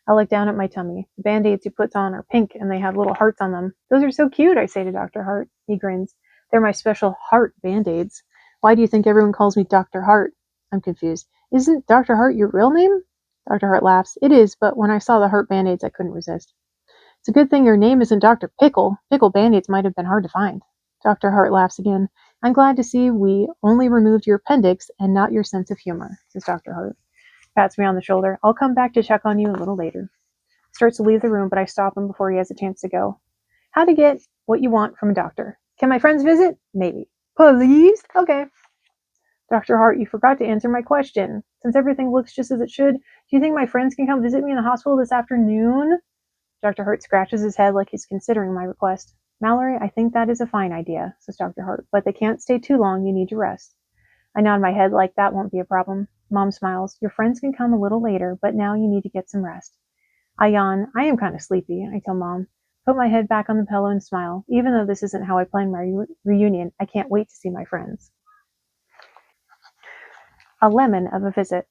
I look down at my tummy. The band-aids he puts on are pink and they have little hearts on them. Those are so cute, I say to Dr. Hart. He grins. They're my special heart band-aids. Why do you think everyone calls me Dr. Hart? I'm confused. Isn't Dr. Hart your real name? Dr. Hart laughs. It is, but when I saw the heart band-aids, I couldn't resist. It's a good thing your name isn't Dr. Pickle. Pickle band-aids might have been hard to find. Dr. Hart laughs again. I'm glad to see we only removed your appendix and not your sense of humor, says Dr. Hart. Pats me on the shoulder. I'll come back to check on you a little later. Starts to leave the room, but I stop him before he has a chance to go. How to get what you want from a doctor. Can my friends visit? Maybe. Please? Okay. Dr. Hart, you forgot to answer my question. Since everything looks just as it should, do you think my friends can come visit me in the hospital this afternoon? Dr. Hart scratches his head like he's considering my request. Mallory, I think that is a fine idea, says Dr. Hart, but they can't stay too long. You need to rest. I nod my head like that won't be a problem. Mom smiles. Your friends can come a little later, but now you need to get some rest. I yawn. I am kind of sleepy, I tell Mom. Put my head back on the pillow and smile. Even though this isn't how I planned my reunion, I can't wait to see my friends. A lemon of a visit.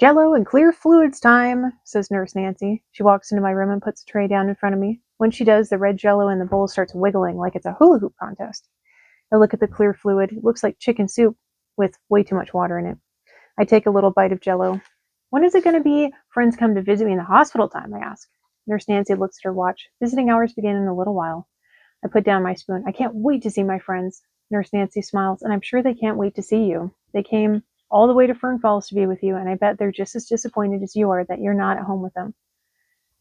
Jello and clear fluids time, says Nurse Nancy. She walks into my room and puts a tray down in front of me. When she does, the red Jello in the bowl starts wiggling like it's a hula hoop contest. I look at the clear fluid. It looks like chicken soup with way too much water in it. I take a little bite of Jello. When is it going to be friends come to visit me in the hospital time, I ask. Nurse Nancy looks at her watch. Visiting hours begin in a little while. I put down my spoon. I can't wait to see my friends. Nurse Nancy smiles, and I'm sure they can't wait to see you. They came all the way to Fern Falls to be with you, and I bet they're just as disappointed as you are that you're not at home with them.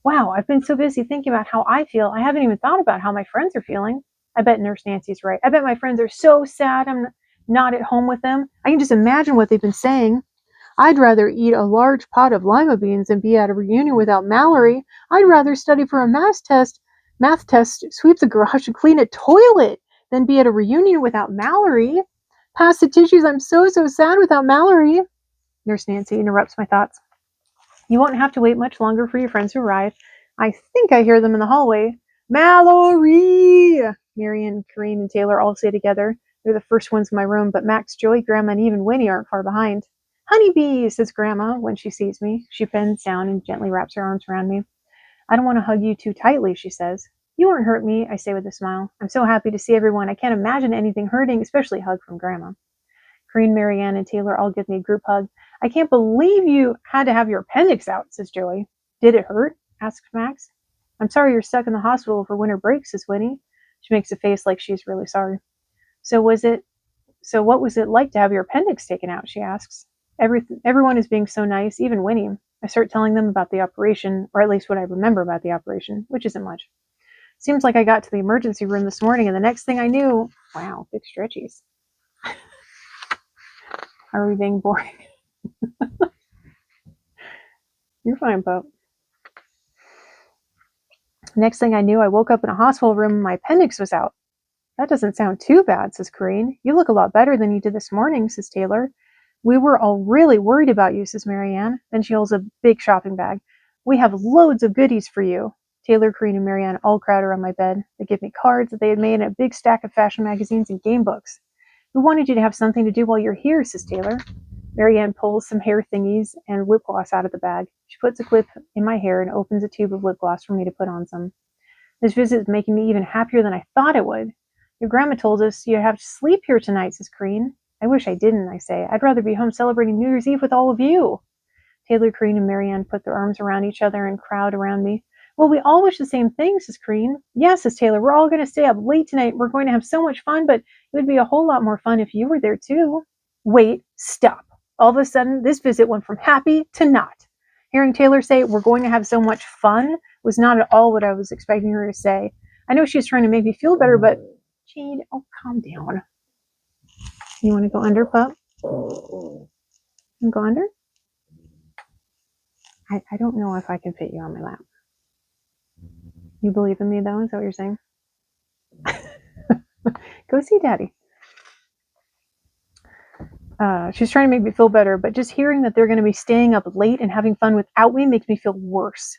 Wow, I've been so busy thinking about how I feel, I haven't even thought about how my friends are feeling. I bet Nurse Nancy's right. I bet my friends are so sad I'm not at home with them. I can just imagine what they've been saying. I'd rather eat a large pot of lima beans than be at a reunion without Mallory. I'd rather study for a math test, sweep the garage, and clean a toilet than be at a reunion without Mallory. Pass the tissues. I'm so sad without Mallory. Nurse Nancy interrupts my thoughts. You won't have to wait much longer for your friends to arrive. I think I hear them in the hallway. Mallory! Marion, Corinne, and Taylor all say together. They're the first ones in my room, but Max, Joey, Grandma, and even Winnie aren't far behind. Honeybee, says Grandma when she sees me. She bends down and gently wraps her arms around me. I don't want to hug you too tightly, she says. You won't hurt me, I say with a smile. I'm so happy to see everyone. I can't imagine anything hurting, especially a hug from Grandma. Corinne, Marianne, and Taylor all give me a group hug. I can't believe you had to have your appendix out, says Joey. Did it hurt? Asks Max. I'm sorry you're stuck in the hospital for winter break, says Winnie. She makes a face like she's really sorry. So what was it like to have your appendix taken out? She asks. Everyone is being so nice, even Winnie. I start telling them about the operation, or at least what I remember about the operation, which isn't much. Seems like I got to the emergency room this morning, and the next thing I knew, wow, big stretchies. Are we being boring? You're fine, pup. Next thing I knew, I woke up in a hospital room and my appendix was out. That doesn't sound too bad, says Corinne. You look a lot better than you did this morning, says Taylor. We were all really worried about you, says Marianne. Then she holds a big shopping bag. We have loads of goodies for you. Taylor, Corinne, and Marianne all crowd around my bed. They give me cards that they had made and a big stack of fashion magazines and game books. We wanted you to have something to do while you're here, says Taylor. Marianne pulls some hair thingies and lip gloss out of the bag. She puts a clip in my hair and opens a tube of lip gloss for me to put on some. This visit is making me even happier than I thought it would. Your grandma told us you'd have to sleep here tonight, says Corinne. I wish I didn't, I say. I'd rather be home celebrating New Year's Eve with all of you. Taylor, Corinne, and Marianne put their arms around each other and crowd around me. Well, we all wish the same thing, says Corinne. Yes, says Taylor. We're all going to stay up late tonight. We're going to have so much fun, but it would be a whole lot more fun if you were there too. Wait, stop. All of a sudden, this visit went from happy to not. Hearing Taylor say, we're going to have so much fun, was not at all what I was expecting her to say. I know she was trying to make me feel better, but Jade, oh, calm down. You want to go under, pup? You go under? I don't know if I can fit you on my lap. You believe in me, though? Is that what you're saying? Go see Daddy. She's trying to make me feel better, but just hearing that they're going to be staying up late and having fun without me makes me feel worse.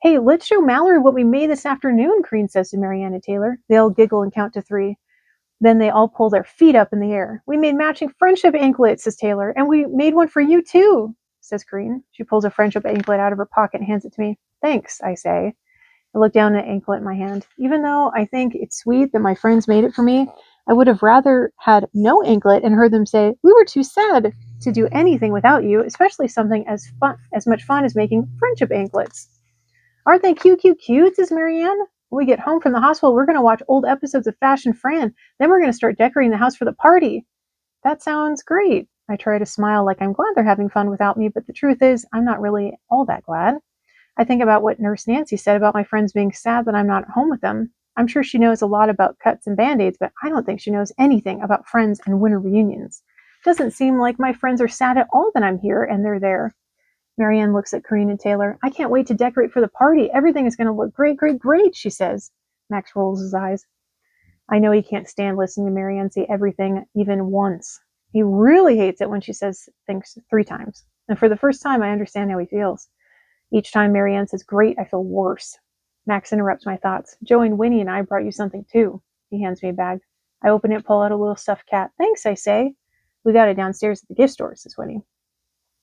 Hey, let's show Mallory what we made this afternoon, Corinne says to Marianne and Taylor. They all giggle and count to 3. Then they all pull their feet up in the air. We made matching friendship anklets, says Taylor, and we made one for you too, says Corinne. She pulls a friendship anklet out of her pocket and hands it to me. Thanks, I say. I look down at the anklet in my hand. Even though I think it's sweet that my friends made it for me, I would have rather had no anklet and heard them say, we were too sad to do anything without you, especially something as much fun as making friendship anklets. Aren't they cute, says Marianne. When we get home from the hospital, we're going to watch old episodes of Fashion Fran. Then we're going to start decorating the house for the party. That sounds great. I try to smile like I'm glad they're having fun without me, but the truth is, I'm not really all that glad. I think about what Nurse Nancy said about my friends being sad that I'm not home with them. I'm sure she knows a lot about cuts and band-aids, but I don't think she knows anything about friends and winter reunions. It doesn't seem like my friends are sad at all that I'm here and they're there. Marianne looks at Corinne and Taylor. I can't wait to decorate for the party. Everything is going to look great, she says. Max rolls his eyes. I know he can't stand listening to Marianne say everything even once. He really hates it when she says things 3 times. And for the first time, I understand how he feels. Each time Marianne says great, I feel worse. Max interrupts my thoughts. Joey and Winnie and I brought you something too. He hands me a bag. I open it, pull out a little stuffed cat. Thanks, I say. We got it downstairs at the gift store, says Winnie.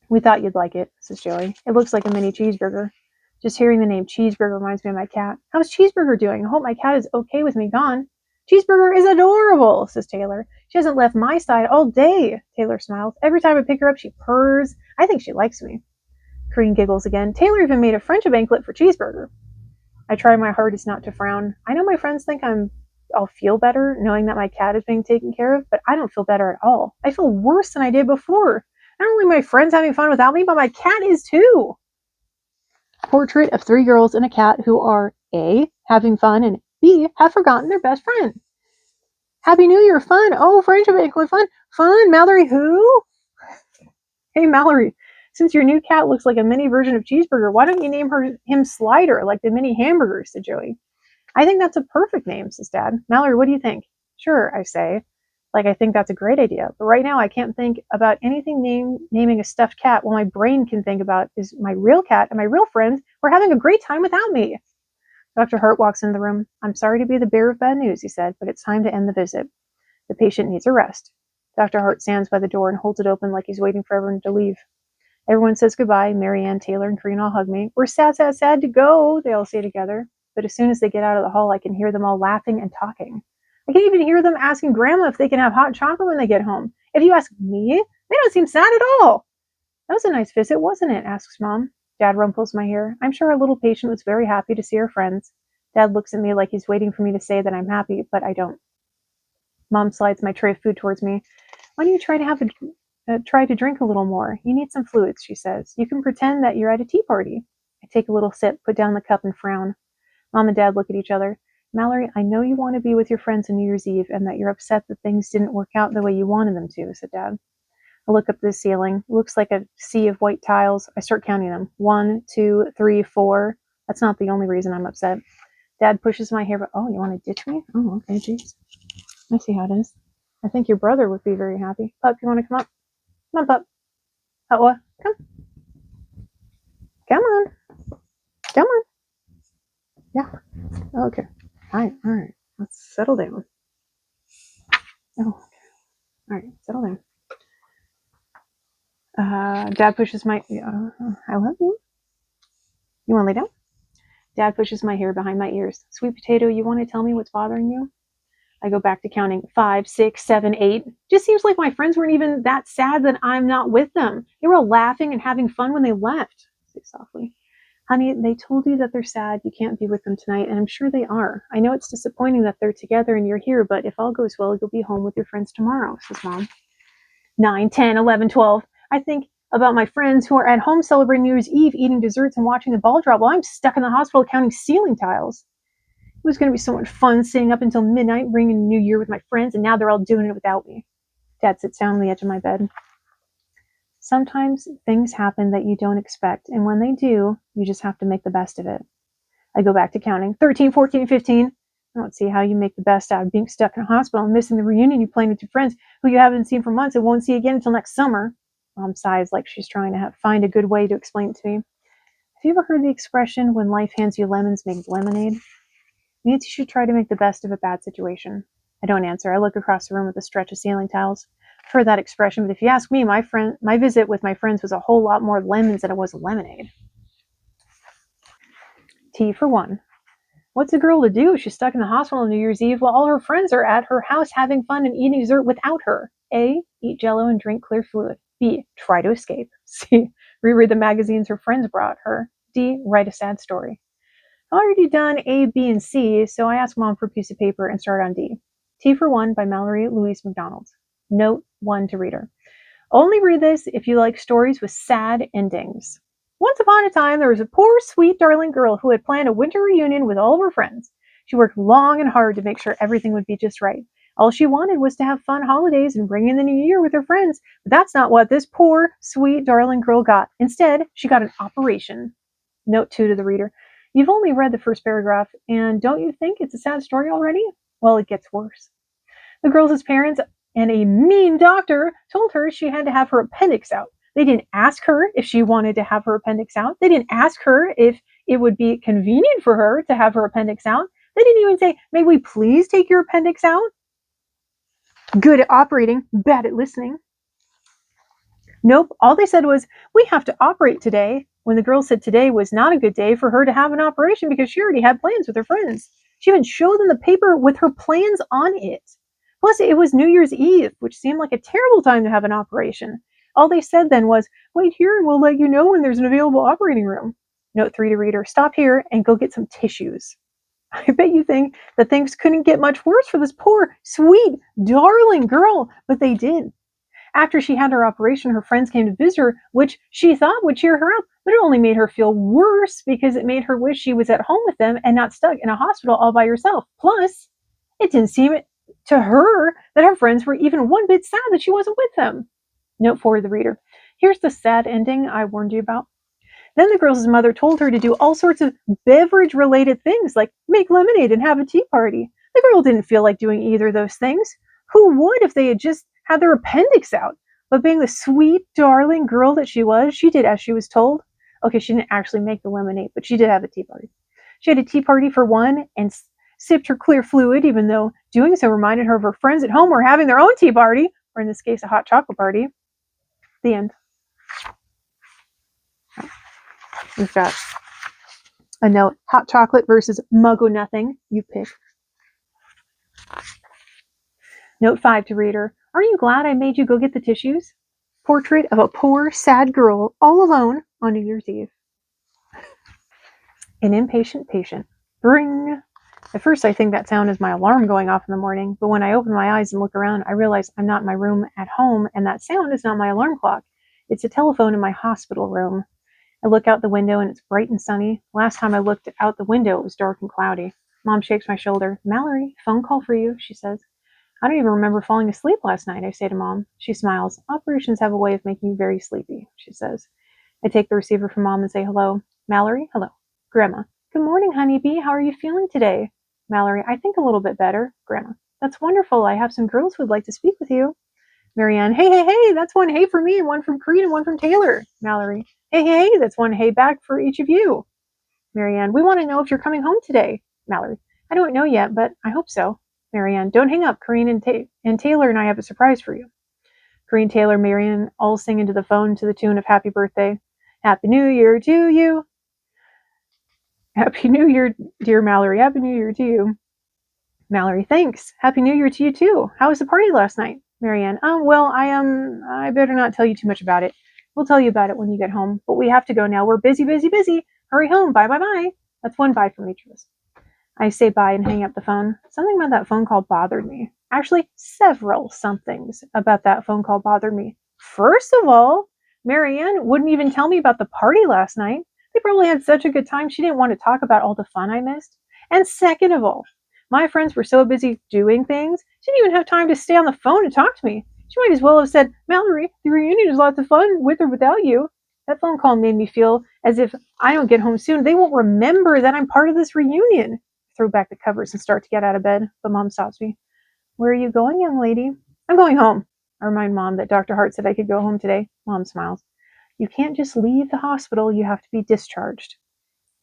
We thought you'd like it, says Joey. It looks like a mini cheeseburger. Just hearing the name Cheeseburger reminds me of my cat. How's Cheeseburger doing? I hope my cat is okay with me gone. Cheeseburger is adorable, says Taylor. She hasn't left my side all day, Taylor smiles. Every time I pick her up, she purrs. I think she likes me. Corinne giggles again. Taylor even made a friendship anklet for Cheeseburger. I try my hardest not to frown. I know my friends think I'll feel better knowing that my cat is being taken care of, but I don't feel better at all. I feel worse than I did before. Not only my friends having fun without me, but my cat is too. Portrait of 3 girls and a cat who are A, having fun, and B, have forgotten their best friend. Happy New Year, fun. Oh, friendship anklet, fun. Fun, Mallory who? Hey, Mallory, since your new cat looks like a mini version of Cheeseburger, why don't you name him Slider, like the mini hamburger, said Joey. I think that's a perfect name, says Dad. Mallory, what do you think? Sure, I say. Like, I think that's a great idea. But right now, I can't think about anything naming a stuffed cat while my brain can think about is my real cat and my real friends were having a great time without me. Dr. Hart walks into the room. I'm sorry to be the bearer of bad news, he said, but it's time to end the visit. The patient needs a rest. Dr. Hart stands by the door and holds it open like he's waiting for everyone to leave. Everyone says goodbye. Marianne, Taylor, and Corinne all hug me. We're sad to go, they all say together. but as soon as they get out of the hall, I can hear them all laughing and talking. I can even hear them asking Grandma if they can have hot chocolate when they get home. If you ask me, they don't seem sad at all. That was a nice visit, wasn't it? Asks Mom. Dad rumples my hair. I'm sure our little patient was very happy to see her friends. Dad looks at me like he's waiting for me to say that I'm happy, but I don't. Mom slides my tray of food towards me. Why don't you try to drink a little more? You need some fluids, she says. You can pretend that you're at a tea party. I take a little sip, put down the cup, and frown. Mom and Dad look at each other. Mallory, I know you want to be with your friends on New Year's Eve and that you're upset that things didn't work out the way you wanted them to, said Dad. I look up at the ceiling. It looks like a sea of white tiles. I start counting them. 1, 2, 3, 4. That's not the only reason I'm upset. Dad pushes my hair. Oh, you want to ditch me? Oh, okay, jeez. I see how it is. I think your brother would be very happy. Pup, you want to come up? Come on, Pup. What? Come. Come on. Come on. Yeah. Okay. All right. Let's settle down. Oh, okay. All right. Settle down. Dad pushes my... I love you. You want to lay down? Dad pushes my hair behind my ears. Sweet potato, you want to tell me what's bothering you? I go back to counting 5, 6, 7, 8. Just seems like my friends weren't even that sad that I'm not with them. They were all laughing and having fun when they left. I say softly. Honey, they told you that they're sad you can't be with them tonight, and I'm sure they are. I know it's disappointing that they're together and you're here, but if all goes well, you'll be home with your friends tomorrow, says Mom. 9, 10, 11, 12. I think about my friends who are at home celebrating New Year's Eve, eating desserts and watching the ball drop while I'm stuck in the hospital counting ceiling tiles. It was going to be so much fun staying up until midnight, ringing the New Year with my friends, and now they're all doing it without me. Dad sits down on the edge of my bed. Sometimes things happen that you don't expect, and when they do, you just have to make the best of it. I go back to counting. 13, 14, 15. I don't see how you make the best out of being stuck in a hospital and missing the reunion you planned with your friends who you haven't seen for months and won't see again until next summer. Mom sighs like she's trying to find a good way to explain it to me. Have you ever heard the expression, when life hands you lemons, make lemonade? Means you should try to make the best of a bad situation. I don't answer. I look across the room at the stretch of ceiling tiles. I've heard that expression, but if you ask me, my visit with my friends was a whole lot more lemons than it was lemonade. Tea for one. What's a girl to do? She's stuck in the hospital on New Year's Eve while all her friends are at her house having fun and eating dessert without her. A. Eat Jell-O and drink clear fluid. B. Try to escape. C. Reread the magazines her friends brought her. D. Write a sad story. I've already done A, B, and C, so I ask Mom for a piece of paper and start on D. Tea for One by Mallory Louise McDonald. Note 1 to reader. Only read this if you like stories with sad endings. Once upon a time, there was a poor, sweet, darling girl who had planned a winter reunion with all of her friends. She worked long and hard to make sure everything would be just right. All she wanted was to have fun holidays and bring in the new year with her friends, but that's not what this poor, sweet, darling girl got. Instead, she got an operation. Note 2 to the reader. You've only read the first paragraph, and don't you think it's a sad story already? Well, it gets worse. The girl's parents and a mean doctor told her she had to have her appendix out. They didn't ask her if she wanted to have her appendix out. They didn't ask her if it would be convenient for her to have her appendix out. They didn't even say, may we please take your appendix out? Good at operating, bad at listening. Nope, all they said was, we have to operate today, when the girl said today was not a good day for her to have an operation because she already had plans with her friends. She even showed them the paper with her plans on it. Plus, it was New Year's Eve, which seemed like a terrible time to have an operation. All they said then was, wait here and we'll let you know when there's an available operating room. Note 3 to reader, stop here and go get some tissues. I bet you think that things couldn't get much worse for this poor, sweet, darling girl, but they did. After she had her operation, her friends came to visit her, which she thought would cheer her up, but it only made her feel worse because it made her wish she was at home with them and not stuck in a hospital all by herself. Plus, it didn't seem to her that her friends were even one bit sad that she wasn't with them. Note 4 to the reader. Here's the sad ending I warned you about. Then the girl's mother told her to do all sorts of beverage-related things, like make lemonade and have a tea party. The girl didn't feel like doing either of those things. Who would if they had just had their appendix out? But being the sweet, darling girl that she was, she did as she was told. Okay, she didn't actually make the lemonade, but she did have a tea party. She had a tea party for one and sipped her clear fluid, even though doing so reminded her of her friends at home were having their own tea party, or in this case, a hot chocolate party. The end. We've got A note, hot chocolate versus mug o' nothing. You pick. Note 5 to reader. Aren't you glad I made you go get the tissues? Portrait of a poor, sad girl all alone on New Year's Eve. An impatient patient. Ring. At first, I think that sound is my alarm going off in the morning, but when I open my eyes and look around, I realize I'm not in my room at home, and that sound is not my alarm clock. It's a telephone in my hospital room. I look out the window, and it's bright and sunny. Last time I looked out the window, it was dark and cloudy. Mom shakes my shoulder. Mallory, phone call for you, she says. I don't even remember falling asleep last night, I say to Mom. She smiles. Operations have a way of making you very sleepy, she says. I take the receiver from Mom and say hello. Mallory, hello. Grandma, good morning, honeybee. How are you feeling today? Mallory, I think a little bit better. Grandma, that's wonderful. I have some girls who would like to speak with you. Marianne, hey, hey, hey, that's one hey for me and one from Creed and one from Taylor. Mallory, hey, hey, hey, that's one hey back for each of you. Marianne, we want to know if you're coming home today. Mallory, I don't know yet, but I hope so. Marianne, don't hang up. Corrine and Taylor and I have a surprise for you. Corrine, Taylor, Marianne all sing into the phone to the tune of Happy Birthday. Happy New Year to you. Happy New Year, dear Mallory. Happy New Year to you. Mallory, thanks. Happy New Year to you too. How was the party last night? Marianne, well, I better not tell you too much about it. We'll tell you about it when you get home. But we have to go now. We're busy, busy, busy. Hurry home. Bye, bye, bye. That's one bye from each of us. I say bye and hang up the phone. Something about that phone call bothered me. Actually, several somethings about that phone call bothered me. First of all, Marianne wouldn't even tell me about the party last night. They probably had such a good time, she didn't want to talk about all the fun I missed. And second of all, my friends were so busy doing things, she didn't even have time to stay on the phone and talk to me. She might as well have said, Mallory, the reunion is lots of fun with or without you. That phone call made me feel as if I don't get home soon, they won't remember that I'm part of this reunion. Throw back the covers and start to get out of bed, but Mom stops me. Where are you going, young lady? I'm going home. I remind Mom that Dr. Hart said I could go home today. Mom smiles. You can't just leave the hospital, you have to be discharged.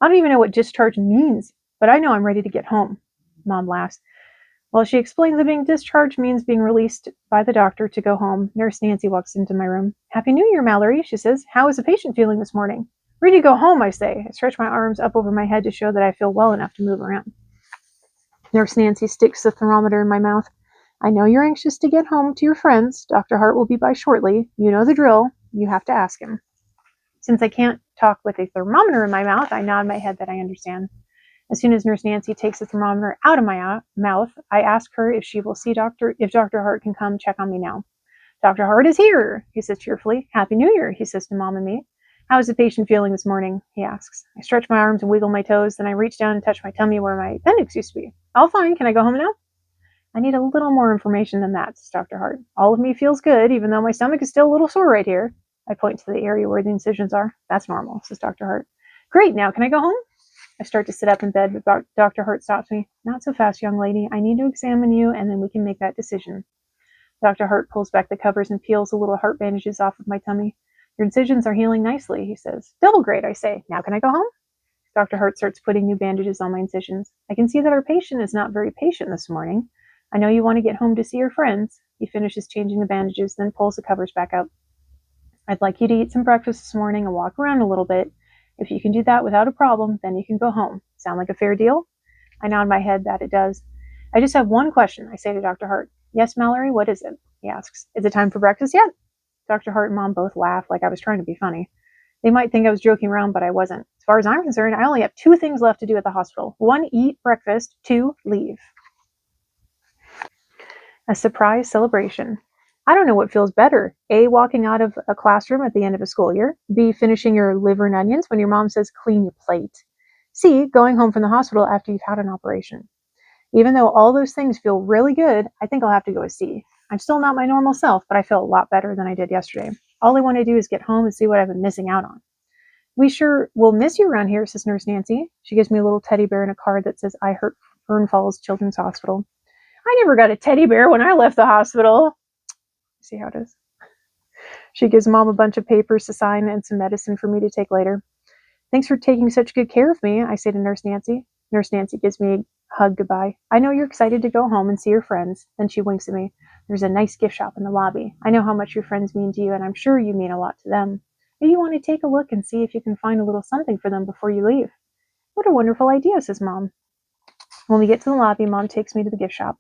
I don't even know what discharge means, but I know I'm ready to get home. Mom laughs. While she explains that being discharged means being released by the doctor to go home, Nurse Nancy walks into my room. Happy New Year, Mallory, she says. How is the patient feeling this morning? Ready to go home, I say. I stretch my arms up over my head to show that I feel well enough to move around. Nurse Nancy sticks the thermometer in my mouth. I know you're anxious to get home to your friends. Dr. Hart will be by shortly. You know the drill. You have to ask him. Since I can't talk with a thermometer in my mouth, I nod my head that I understand. As soon as Nurse Nancy takes the thermometer out of my mouth, I ask her if she will see if Dr. Hart can come check on me now. Dr. Hart is here, he says cheerfully. Happy New Year, he says to Mom and me. How is the patient feeling this morning? He asks. I stretch my arms and wiggle my toes, then I reach down and touch my tummy where my appendix used to be. All fine, can I go home now? I need a little more information than that, says Dr. Hart. All of me feels good, even though my stomach is still a little sore right here. I point to the area where the incisions are. That's normal, says Dr. Hart. Great, now can I go home? I start to sit up in bed, but Dr. Hart stops me. Not so fast, young lady. I need to examine you, and then we can make that decision. Dr. Hart pulls back the covers and peels the little heart bandages off of my tummy. Your incisions are healing nicely, he says. Double great, I say. Now can I go home? Dr. Hart starts putting new bandages on my incisions. I can see that our patient is not very patient this morning. I know you want to get home to see your friends. He finishes changing the bandages, then pulls the covers back up. I'd like you to eat some breakfast this morning and walk around a little bit. If you can do that without a problem, then you can go home. Sound like a fair deal? I nod my head that it does. I just have one question, I say to Dr. Hart. Yes, Mallory, what is it? He asks. Is it time for breakfast yet? Dr. Hart and Mom both laugh like I was trying to be funny. They might think I was joking around, but I wasn't. As far as I'm concerned, I only have two things left to do at the hospital. 1, eat breakfast. 2, leave. A surprise celebration. I don't know what feels better. A, walking out of a classroom at the end of a school year. B, finishing your liver and onions when your mom says clean your plate. C, going home from the hospital after you've had an operation. Even though all those things feel really good, I think I'll have to go with C. I'm still not my normal self, but I feel a lot better than I did yesterday. All I want to do is get home and see what I've been missing out on. We sure will miss you around here, says Nurse Nancy. She gives me a little teddy bear and a card that says I hurt Fern Falls Children's Hospital. I never got a teddy bear when I left the hospital. See how it is? She gives Mom a bunch of papers to sign and some medicine for me to take later. Thanks for taking such good care of me, I say to Nurse Nancy. Nurse Nancy gives me a hug goodbye. I know you're excited to go home and see your friends. Then she winks at me. There's a nice gift shop in the lobby. I know how much your friends mean to you, and I'm sure you mean a lot to them. Maybe you want to take a look and see if you can find a little something for them before you leave. What a wonderful idea, says Mom. When we get to the lobby, Mom takes me to the gift shop.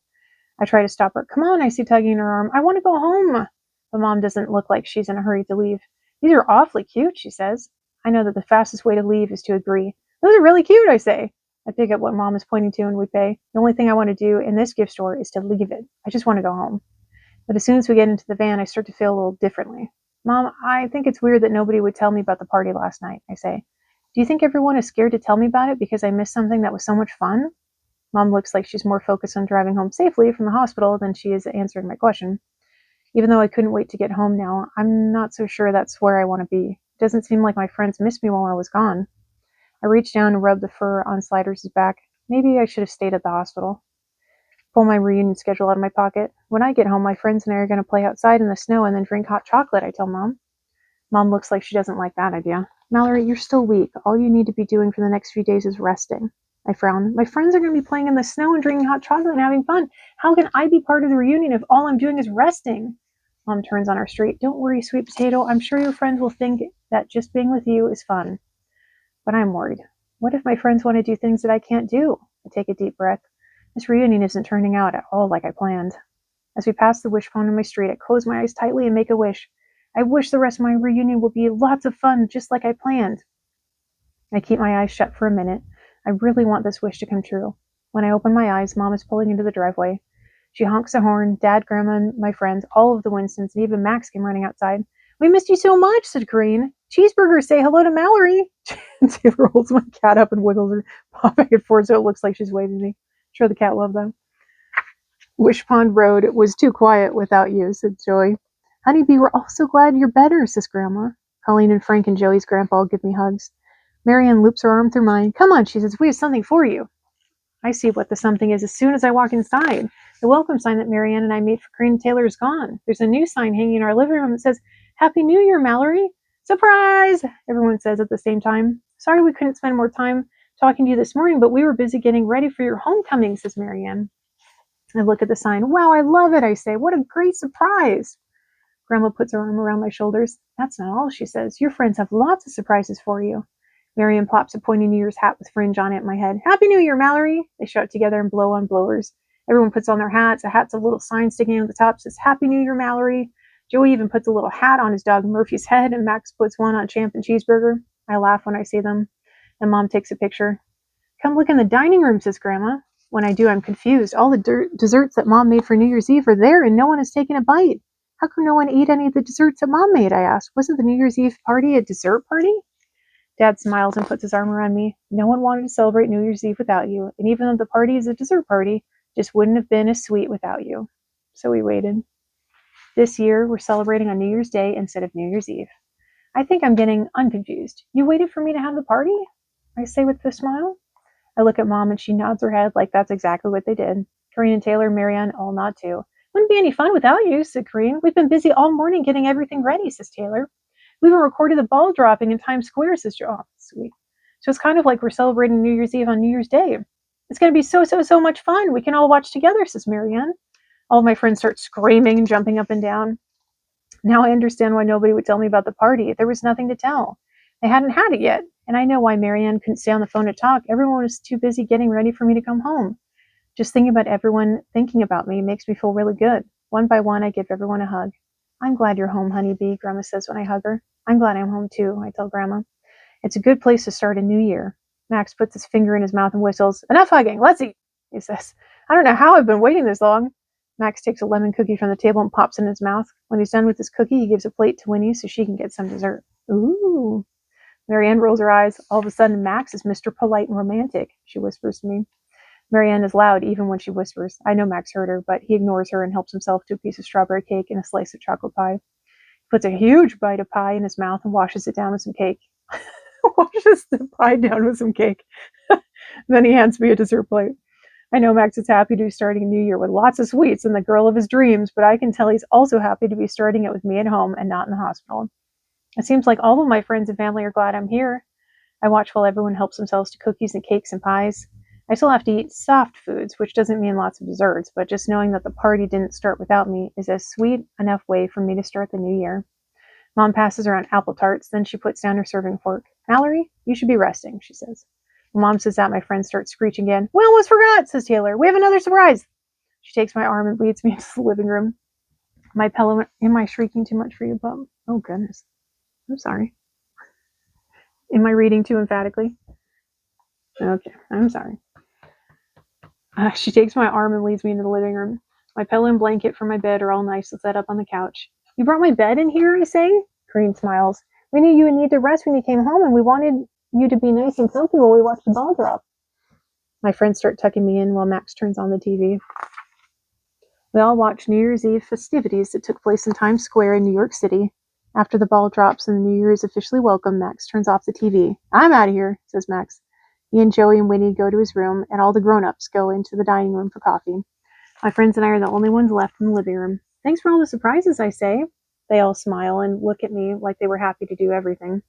I try to stop her. Come on, I see tugging her arm. I want to go home. But Mom doesn't look like she's in a hurry to leave. These are awfully cute, she says. I know that the fastest way to leave is to agree. Those are really cute, I say. I pick up what Mom is pointing to and we pay. The only thing I want to do in this gift store is to leave it. I just want to go home. But as soon as we get into the van, I start to feel a little differently. Mom, I think it's weird that nobody would tell me about the party last night, I say. Do you think everyone is scared to tell me about it because I missed something that was so much fun? Mom looks like she's more focused on driving home safely from the hospital than she is answering my question. Even though I couldn't wait to get home now, I'm not so sure that's where I want to be. It doesn't seem like my friends missed me while I was gone. I reach down and rub the fur on Sliders' back. Maybe I should have stayed at the hospital. Pull my reunion schedule out of my pocket. When I get home, my friends and I are going to play outside in the snow and then drink hot chocolate, I tell Mom. Mom looks like she doesn't like that idea. Mallory, you're still weak. All you need to be doing for the next few days is resting. I frown. My friends are going to be playing in the snow and drinking hot chocolate and having fun. How can I be part of the reunion if all I'm doing is resting? Mom turns on her straight. Don't worry, sweet potato. I'm sure your friends will think that just being with you is fun. But I'm worried. What if my friends want to do things that I can't do? I take a deep breath. This reunion isn't turning out at all like I planned. As we pass the wish phone on my street, I close my eyes tightly and make a wish. I wish the rest of my reunion will be lots of fun, just like I planned. I keep my eyes shut for a minute. I really want this wish to come true. When I open my eyes, Mom is pulling into the driveway. She honks a horn. Dad, Grandma, and my friends, all of the Winstons, and even Max came running outside. We missed you so much, said Green. Cheeseburger, say hello to Mallory. Taylor holds my cat up and wiggles her paw back and forth so it looks like she's waving me. Sure, the cat loved them. Wish Pond Road was too quiet without you, said Joey. Honeybee, we're all so glad you're better, says Grandma. Colleen and Frank and Joey's grandpa give me hugs. Marianne loops her arm through mine. Come on, she says, we have something for you. I see what the something is as soon as I walk inside. The welcome sign that Marianne and I made for Green Taylor is gone. There's a new sign hanging in our living room that says, Happy New Year, Mallory. Surprise! Everyone says at the same time. Sorry we couldn't spend more time talking to you this morning, but we were busy getting ready for your homecoming, says Marianne. I look at the sign. Wow, I love it, I say. What a great surprise. Grandma puts her arm around my shoulders. That's not all, she says. Your friends have lots of surprises for you. Marianne plops a pointy New Year's hat with fringe on it at my head. Happy New Year, Mallory! They shout together and blow on blowers. Everyone puts on their hats. A hat's a little sign sticking out the top says, Happy New Year, Mallory. Joey even puts a little hat on his dog Murphy's head, and Max puts one on Champ and Cheeseburger. I laugh when I see them, and Mom takes a picture. Come look in the dining room, says Grandma. When I do, I'm confused. All the desserts that Mom made for New Year's Eve are there, and no one has taken a bite. How come no one ate any of the desserts that Mom made, I asked. Wasn't the New Year's Eve party a dessert party? Dad smiles and puts his arm around me. No one wanted to celebrate New Year's Eve without you, and even though the party is a dessert party, just wouldn't have been as sweet without you. So we waited. This year, we're celebrating on New Year's Day instead of New Year's Eve. I think I'm getting unconfused. You waited for me to have the party? I say with a smile. I look at Mom and she nods her head like that's exactly what they did. Corinne and Taylor and Marianne all nod too. Wouldn't be any fun without you, said Corinne. We've been busy all morning getting everything ready, says Taylor. We even recorded the ball dropping in Times Square, says Jo. Oh, sweet. So it's kind of like we're celebrating New Year's Eve on New Year's Day. It's going to be so much fun. We can all watch together, says Marianne. All of my friends start screaming and jumping up and down. Now I understand why nobody would tell me about the party. There was nothing to tell. They hadn't had it yet. And I know why Marianne couldn't stay on the phone to talk. Everyone was too busy getting ready for me to come home. Just thinking about everyone thinking about me makes me feel really good. One by one, I give everyone a hug. I'm glad you're home, Honeybee, Grandma says when I hug her. I'm glad I'm home too, I tell Grandma. It's a good place to start a new year. Max puts his finger in his mouth and whistles. Enough hugging, let's eat, he says. I don't know how I've been waiting this long. Max takes a lemon cookie from the table and pops it in his mouth. When he's done with his cookie, he gives a plate to Winnie so she can get some dessert. Ooh. Marianne rolls her eyes. All of a sudden, Max is Mr. Polite and Romantic, she whispers to me. Marianne is loud even when she whispers. I know Max heard her, but he ignores her and helps himself to a piece of strawberry cake and a slice of chocolate pie. He puts a huge bite of pie in his mouth and washes it down with some cake. Washes the pie down with some cake. Then he hands me a dessert plate. I know Max is happy to be starting a new year with lots of sweets and the girl of his dreams, but I can tell he's also happy to be starting it with me at home and not in the hospital. It seems like all of my friends and family are glad I'm here. I watch while everyone helps themselves to cookies and cakes and pies. I still have to eat soft foods, which doesn't mean lots of desserts, but just knowing that the party didn't start without me is a sweet enough way for me to start the new year. Mom passes around apple tarts, then she puts down her serving fork. Mallory, you should be resting, she says. When Mom says that, my friends start screeching again. We almost forgot, says Taylor. We have another surprise. She takes my arm and leads me into the living room. My pillow. Am I shrieking too much for you, Bub? Oh, goodness. I'm sorry. Am I reading too emphatically? Okay, I'm sorry. She takes my arm and leads me into the living room. My pillow and blanket from my bed are all nicely set up on the couch. You brought my bed in here, I say? Corinne smiles. We knew you would need to rest when you came home, and we wanted you to be nice and comfy while we watched the ball drop. My friends start tucking me in while Max turns on the TV. We all watch New Year's Eve festivities that took place in Times Square in New York City. After the ball drops and the New Year is officially welcome, Max turns off the TV. I'm out of here, says Max. He and Joey and Winnie go to his room, and all the grown-ups go into the dining room for coffee. My friends and I are the only ones left in the living room. Thanks for all the surprises, I say. They all smile and look at me like they were happy to do everything.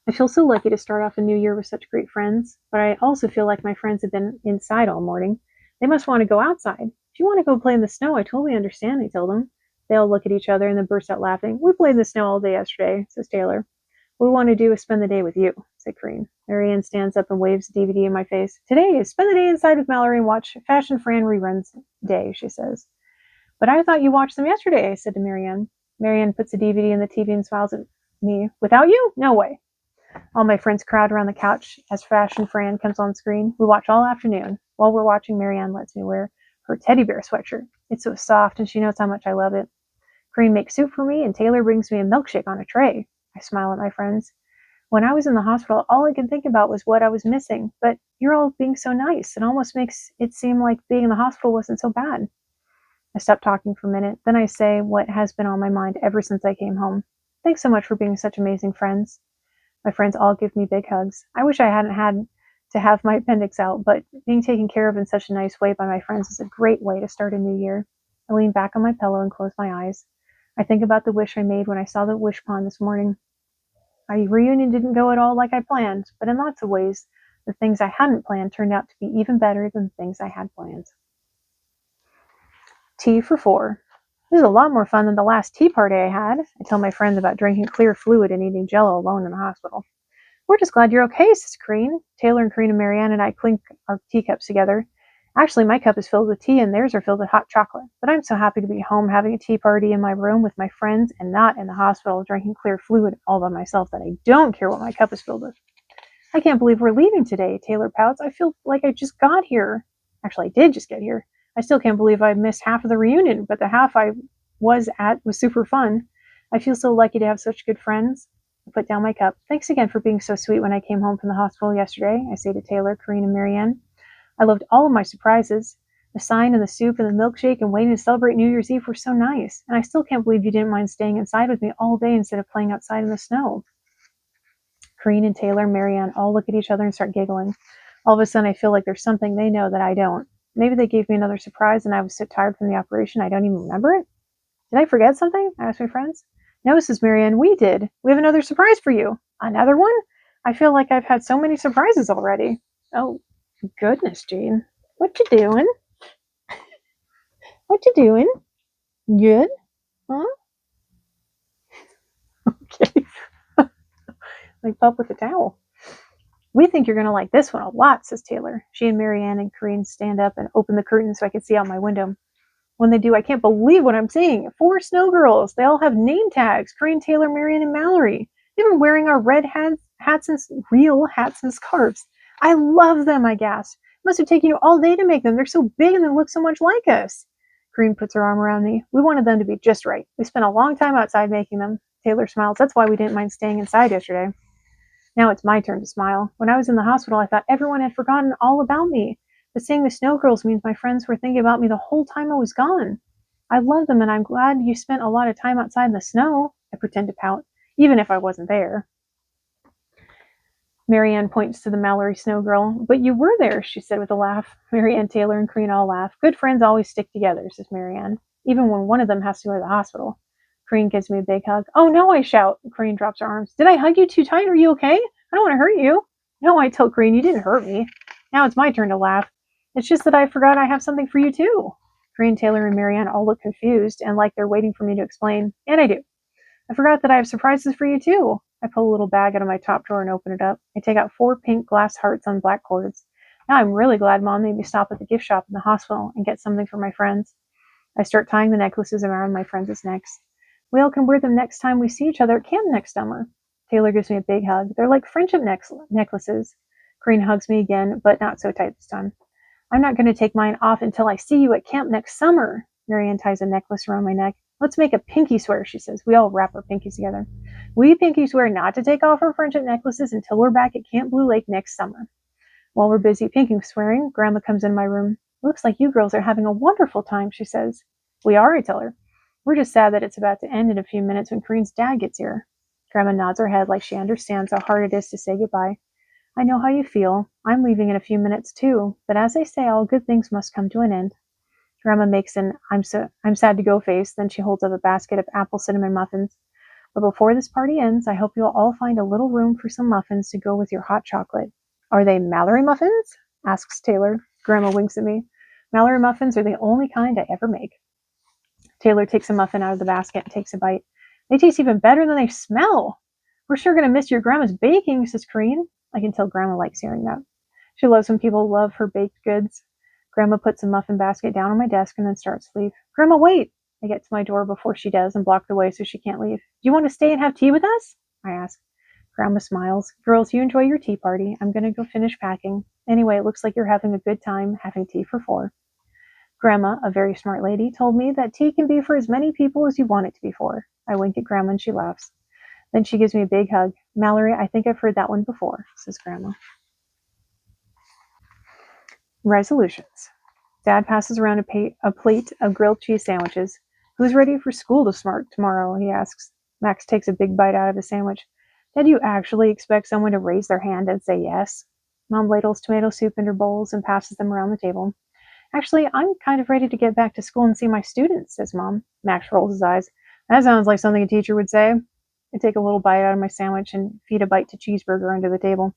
I feel so lucky to start off a new year with such great friends, but I also feel like my friends have been inside all morning. They must want to go outside. If you want to go play in the snow, I totally understand, I tell them. They all look at each other and then burst out laughing. We played in the snow all day yesterday, says Taylor. What we want to do is spend the day with you, said Corinne. Marianne stands up and waves the DVD in my face. Today, spend the day inside with Mallory and watch Fashion Fran reruns day, she says. But I thought you watched them yesterday, I said to Marianne. Marianne puts the DVD in the TV and smiles at me. Without you? No way. All my friends crowd around the couch as Fashion Fran comes on screen. We watch all afternoon. While we're watching, Marianne lets me wear her teddy bear sweatshirt. It's so soft, and she knows how much I love it. Corinne makes soup for me, and Taylor brings me a milkshake on a tray. I smile at my friends. When I was in the hospital, all I could think about was what I was missing. But you're all being so nice. It almost makes it seem like being in the hospital wasn't so bad. I stop talking for a minute. Then I say what has been on my mind ever since I came home. Thanks so much for being such amazing friends. My friends all give me big hugs. I wish I hadn't had to have my appendix out, but being taken care of in such a nice way by my friends is a great way to start a new year. I lean back on my pillow and close my eyes. I think about the wish I made when I saw the wish pond this morning. Our reunion didn't go at all like I planned, but in lots of ways, the things I hadn't planned turned out to be even better than the things I had planned. Tea for 4. This is a lot more fun than the last tea party I had. I tell my friends about drinking clear fluid and eating Jell-O alone in the hospital. We're just glad you're okay, says Corinne. Taylor and Corinne and Marianne and I clink our teacups together. Actually, my cup is filled with tea and theirs are filled with hot chocolate. But I'm so happy to be home having a tea party in my room with my friends and not in the hospital drinking clear fluid all by myself that I don't care what my cup is filled with. I can't believe we're leaving today, Taylor pouts. I feel like I just got here. Actually, I did just get here. I still can't believe I missed half of the reunion, but the half I was at was super fun. I feel so lucky to have such good friends. I put down my cup. Thanks again for being so sweet when I came home from the hospital yesterday, I say to Taylor, Corinne, and Marianne. I loved all of my surprises. The sign and the soup and the milkshake and waiting to celebrate New Year's Eve were so nice. And I still can't believe you didn't mind staying inside with me all day instead of playing outside in the snow. Corinne and Taylor and Marianne all look at each other and start giggling. All of a sudden, I feel like there's something they know that I don't. Maybe they gave me another surprise and I was so tired from the operation I don't even remember it? Did I forget something? I asked my friends. No, says Marianne, we did. We have another surprise for you. Another one? I feel like I've had so many surprises already. Oh, goodness, Jane. What you doing? What you doing? Good? Huh? Okay. Like pup with a towel. We think you're going to like this one a lot, says Taylor. She and Marianne and Corinne stand up and open the curtain so I can see out my window. When they do, I can't believe what I'm seeing. 4 snow girls. They all have name tags. Corinne, Taylor, Marianne, and Mallory. They've been wearing our red hats and real hats and scarves. I love them, I gasped. It must have taken you all day to make them. They're so big and they look so much like us. Corinne puts her arm around me. We wanted them to be just right. We spent a long time outside making them. Taylor smiles. That's why we didn't mind staying inside yesterday. Now it's my turn to smile. When I was in the hospital, I thought everyone had forgotten all about me. But seeing the snow girls means my friends were thinking about me the whole time I was gone. I love them, and I'm glad you spent a lot of time outside in the snow. I pretend to pout, even if I wasn't there. Marianne points to the Mallory snow girl. But you were there, she said with a laugh. Marianne, Taylor, and Corinne all laugh. Good friends always stick together, says Marianne, even when one of them has to go to the hospital. Corinne gives me a big hug. Oh no, I shout. Corinne drops her arms. Did I hug you too tight? Are you okay? I don't want to hurt you. No, I tell Corinne, you didn't hurt me. Now it's my turn to laugh. It's just that I forgot I have something for you too. Corinne, Taylor, and Marianne all look confused and like they're waiting for me to explain. And I do. I forgot that I have surprises for you too. I pull a little bag out of my top drawer and open it up. I take out 4 pink glass hearts on black cords. Now I'm really glad Mom made me stop at the gift shop in the hospital and get something for my friends. I start tying the necklaces around my friends' necks. We all can wear them next time we see each other at camp next summer. Taylor gives me a big hug. They're like friendship necklaces. Green hugs me again, but not so tight this time. I'm not going to take mine off until I see you at camp next summer. Marianne ties a necklace around my neck. Let's make a pinky swear, she says. We all wrap our pinkies together. We pinky swear not to take off our friendship necklaces until we're back at Camp Blue Lake next summer. While we're busy pinky swearing, Grandma comes in my room. Looks like you girls are having a wonderful time, she says. We are, I tell her. We're just sad that it's about to end in a few minutes when Kareen's dad gets here. Grandma nods her head like she understands how hard it is to say goodbye. I know how you feel. I'm leaving in a few minutes too, but as they say, all good things must come to an end. Grandma makes an I'm sad to go face, then she holds up a basket of apple cinnamon muffins. But before this party ends, I hope you'll all find a little room for some muffins to go with your hot chocolate. Are they Mallory muffins? Asks Taylor. Grandma winks at me. Mallory muffins are the only kind I ever make. Taylor takes a muffin out of the basket and takes a bite. They taste even better than they smell. We're sure going to miss your grandma's baking, says Kareen. I can tell Grandma likes hearing that. She loves when people love her baked goods. Grandma puts the muffin basket down on my desk and then starts to leave. Grandma, wait! I get to my door before she does and block the way so she can't leave. Do you want to stay and have tea with us? I ask. Grandma smiles. Girls, you enjoy your tea party. I'm going to go finish packing. Anyway, it looks like you're having a good time having tea for 4. Grandma, a very smart lady, told me that tea can be for as many people as you want it to be for. I wink at Grandma and she laughs. Then she gives me a big hug. Mallory, I think I've heard that one before, says Grandma. Resolutions. Dad passes around a plate of grilled cheese sandwiches. Who's ready for school to smart tomorrow? He asks. Max takes a big bite out of his sandwich. Did you actually expect someone to raise their hand and say yes? Mom ladles tomato soup into bowls and passes them around the table. Actually, I'm kind of ready to get back to school and see my students, says Mom. Max rolls his eyes. That sounds like something a teacher would say. I take a little bite out of my sandwich and feed a bite to cheeseburger under the table.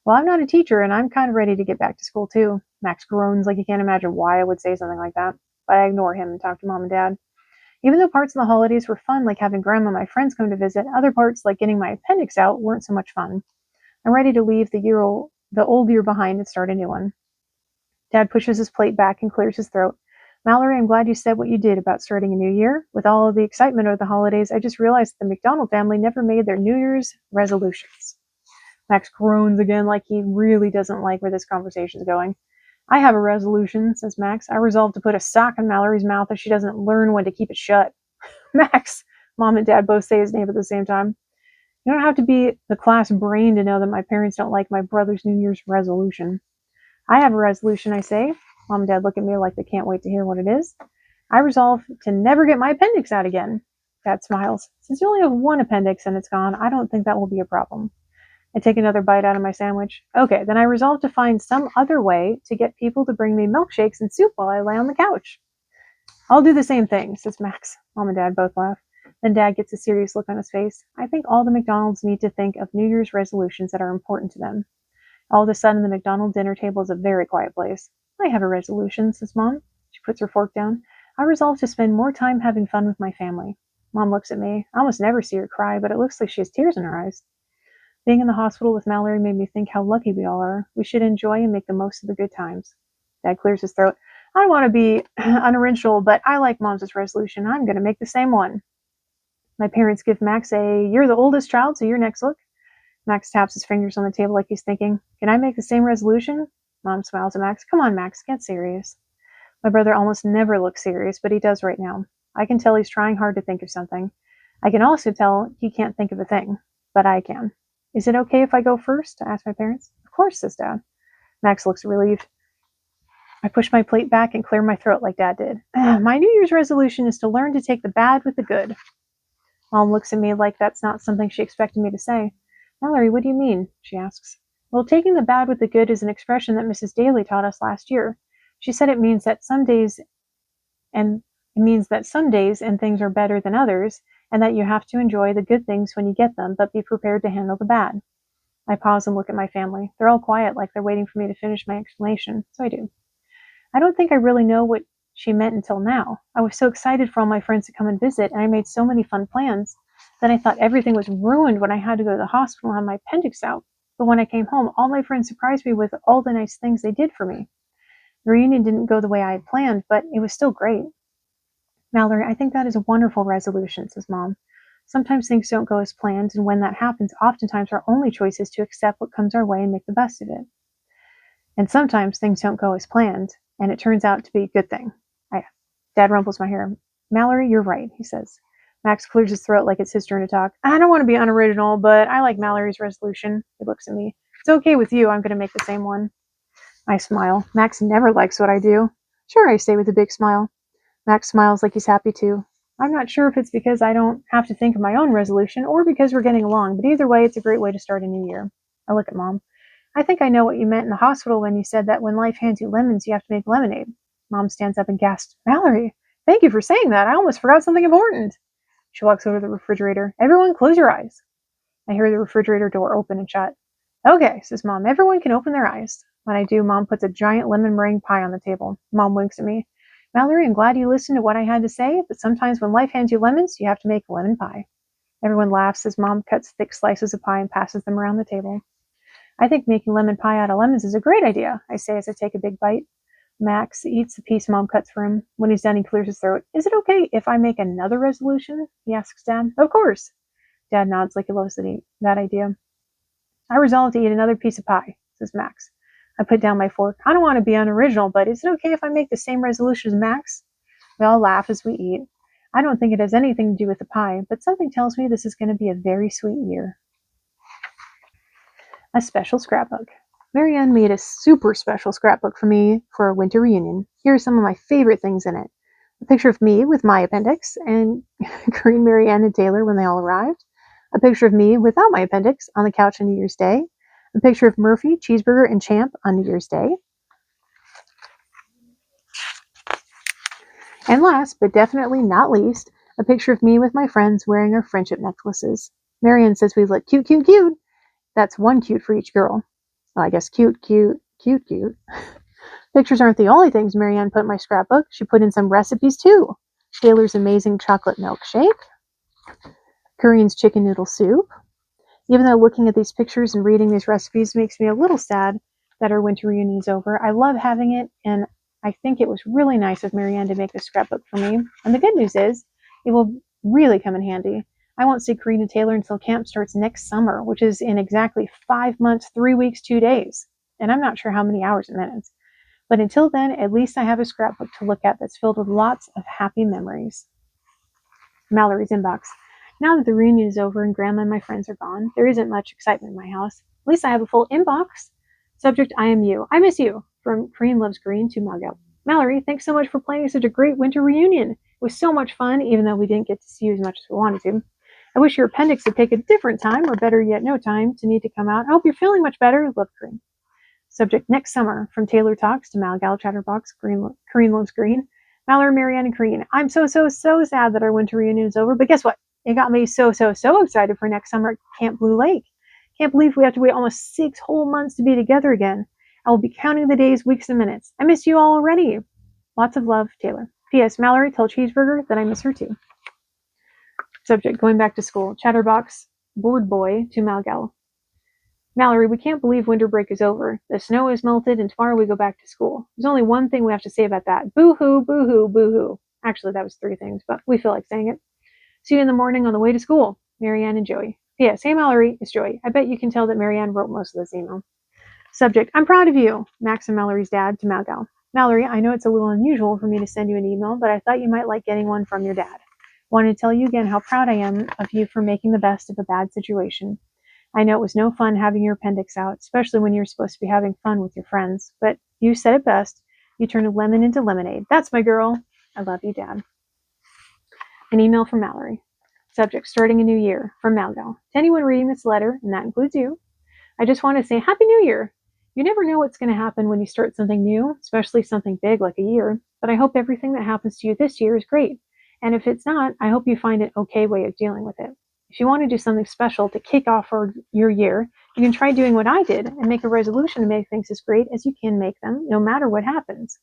Well, I'm not a teacher, and I'm kind of ready to get back to school, too. Max groans like he can't imagine why I would say something like that. But I ignore him and talk to Mom and Dad. Even though parts of the holidays were fun, like having Grandma and my friends come to visit, other parts, like getting my appendix out, weren't so much fun. I'm ready to leave the old year behind and start a new one. Dad pushes his plate back and clears his throat. Mallory, I'm glad you said what you did about starting a new year. With all of the excitement of the holidays, I just realized the McDonald family never made their New Year's resolutions. Max groans again like he really doesn't like where this conversation is going. I have a resolution, says Max. I resolve to put a sock in Mallory's mouth if she doesn't learn when to keep it shut. Max! Mom and Dad both say his name at the same time. You don't have to be the class brain to know that my parents don't like my brother's New Year's resolution. I have a resolution, I say. Mom and Dad look at me like they can't wait to hear what it is. I resolve to never get my appendix out again. Dad smiles. Since you only have one appendix and it's gone, I don't think that will be a problem. I take another bite out of my sandwich. Okay, then I resolve to find some other way to get people to bring me milkshakes and soup while I lay on the couch. I'll do the same thing, says Max. Mom and Dad both laugh. Then Dad gets a serious look on his face. I think all the McDonald's need to think of New Year's resolutions that are important to them. All of a sudden, the McDonald dinner table is a very quiet place. I have a resolution, says Mom. She puts her fork down. I resolve to spend more time having fun with my family. Mom looks at me. I almost never see her cry, but it looks like she has tears in her eyes. Being in the hospital with Mallory made me think how lucky we all are. We should enjoy and make the most of the good times. Dad clears his throat. I want to be unoriginal, but I like Mom's resolution. I'm going to make the same one. My parents give Max you're the oldest child, so you're next look. Max taps his fingers on the table like he's thinking, can I make the same resolution? Mom smiles at Max. Come on, Max, get serious. My brother almost never looks serious, but he does right now. I can tell he's trying hard to think of something. I can also tell he can't think of a thing, but I can. Is it okay if I go first? I ask my parents. Of course, says Dad. Max looks relieved. I push my plate back and clear my throat like Dad did. My New Year's resolution is to learn to take the bad with the good. Mom looks at me like that's not something she expected me to say. Mallory, what do you mean? She asks. Well, taking the bad with the good is an expression that Mrs. Daly taught us last year. She said it means that some days and things are better than others, and that you have to enjoy the good things when you get them, but be prepared to handle the bad. I pause and look at my family. They're all quiet, like they're waiting for me to finish my explanation, so I do. I don't think I really know what she meant until now. I was so excited for all my friends to come and visit, and I made so many fun plans. Then I thought everything was ruined when I had to go to the hospital and have my appendix out. But when I came home, all my friends surprised me with all the nice things they did for me. The reunion didn't go the way I had planned, but it was still great. Mallory, I think that is a wonderful resolution, says Mom. Sometimes things don't go as planned, and when that happens, oftentimes our only choice is to accept what comes our way and make the best of it. And sometimes things don't go as planned, and it turns out to be a good thing. Dad rumples my hair. Mallory, you're right, he says. Max clears his throat like it's his turn to talk. I don't want to be unoriginal, but I like Mallory's resolution. He looks at me. It's okay with you. I'm going to make the same one. I smile. Max never likes what I do. Sure, I say with a big smile. Max smiles like he's happy too. I'm not sure if it's because I don't have to think of my own resolution or because we're getting along, but either way, it's a great way to start a new year. I look at Mom. I think I know what you meant in the hospital when you said that when life hands you lemons, you have to make lemonade. Mom stands up and gasps, Mallory, thank you for saying that. I almost forgot something important. She walks over to the refrigerator. Everyone, close your eyes. I hear the refrigerator door open and shut. Okay, says Mom. Everyone can open their eyes. When I do, Mom puts a giant lemon meringue pie on the table. Mom winks at me. Mallory, I'm glad you listened to what I had to say, but sometimes when life hands you lemons, you have to make lemon pie. Everyone laughs as Mom cuts thick slices of pie and passes them around the table. I think making lemon pie out of lemons is a great idea, I say as I take a big bite. Max eats the piece Mom cuts for him. When he's done, he clears his throat. Is it okay if I make another resolution? He asks Dad. Of course. Dad nods like he loves that idea. I resolve to eat another piece of pie, says Max. I put down my fork. I don't want to be unoriginal, but is it okay if I make the same resolution as Max? We all laugh as we eat. I don't think it has anything to do with the pie, but something tells me this is going to be a very sweet year. A special scrapbook. Marianne made a super special scrapbook for me for our winter reunion. Here are some of my favorite things in it. A picture of me with my appendix and Corinne, Marianne, and Taylor when they all arrived. A picture of me without my appendix on the couch on New Year's Day. A picture of Murphy, Cheeseburger, and Champ on New Year's Day. And last, but definitely not least, a picture of me with my friends wearing our friendship necklaces. Marianne says we look cute, cute, cute. That's one cute for each girl. Well, I guess cute, cute, cute, cute. Pictures aren't the only things Marianne put in my scrapbook. She put in some recipes too. Taylor's amazing chocolate milkshake, Corinne's chicken noodle soup. Even though looking at these pictures and reading these recipes makes me a little sad that our winter reunion is over, I love having it, and I think it was really nice of Marianne to make this scrapbook for me. And the good news is, it will really come in handy. I won't see Corinne and Taylor until camp starts next summer, which is in exactly 5 months, 3 weeks, 2 days. And I'm not sure how many hours and minutes. But until then, at least I have a scrapbook to look at that's filled with lots of happy memories. Mallory's inbox. Now that the reunion is over and Grandma and my friends are gone, there isn't much excitement in my house. At least I have a full inbox. Subject, I am you. I miss you. From Korean Loves Green to Margot. Mallory, thanks so much for planning such a great winter reunion. It was so much fun, even though we didn't get to see you as much as we wanted to. I wish your appendix would take a different time, or better yet, no time, to need to come out. I hope you're feeling much better. Love, Corinne. Subject, next summer. From Taylor Talks to Malgal Chatterbox, Corinne Loves Green. Mallory, Marianne, and Corinne. I'm so sad that our winter reunion is over, but guess what? It got me so excited for next summer at Camp Blue Lake. Can't believe we have to wait almost 6 whole months to be together again. I will be counting the days, weeks, and minutes. I miss you all already. Lots of love, Taylor. P.S. Mallory, tell Cheeseburger that I miss her too. Subject, going back to school. Chatterbox, board boy to Malgal. Mallory, we can't believe winter break is over. The snow is melted and tomorrow we go back to school. There's only one thing we have to say about that. Boo-hoo, boo-hoo, boo-hoo. Actually, that was 3 things, but we feel like saying it. See you in the morning on the way to school. Marianne and Joey. P.S. Hey, Mallory, it's Joey. I bet you can tell that Marianne wrote most of this email. Subject, I'm proud of you. Max and Mallory's dad to Malgal. Mallory, I know it's a little unusual for me to send you an email, but I thought you might like getting one from your dad. Wanted to tell you again how proud I am of you for making the best of a bad situation. I know it was no fun having your appendix out, especially when you're supposed to be having fun with your friends, but you said it best. You turned a lemon into lemonade. That's my girl. I love you, Dad. An email from Mallory. Subject, starting a new year, from Malgal. To anyone reading this letter, and that includes you, I just want to say Happy New Year. You never know what's going to happen when you start something new, especially something big like a year, but I hope everything that happens to you this year is great. And if it's not, I hope you find an okay way of dealing with it. If you want to do something special to kick off your year, you can try doing what I did and make a resolution to make things as great as you can make them, no matter what happens.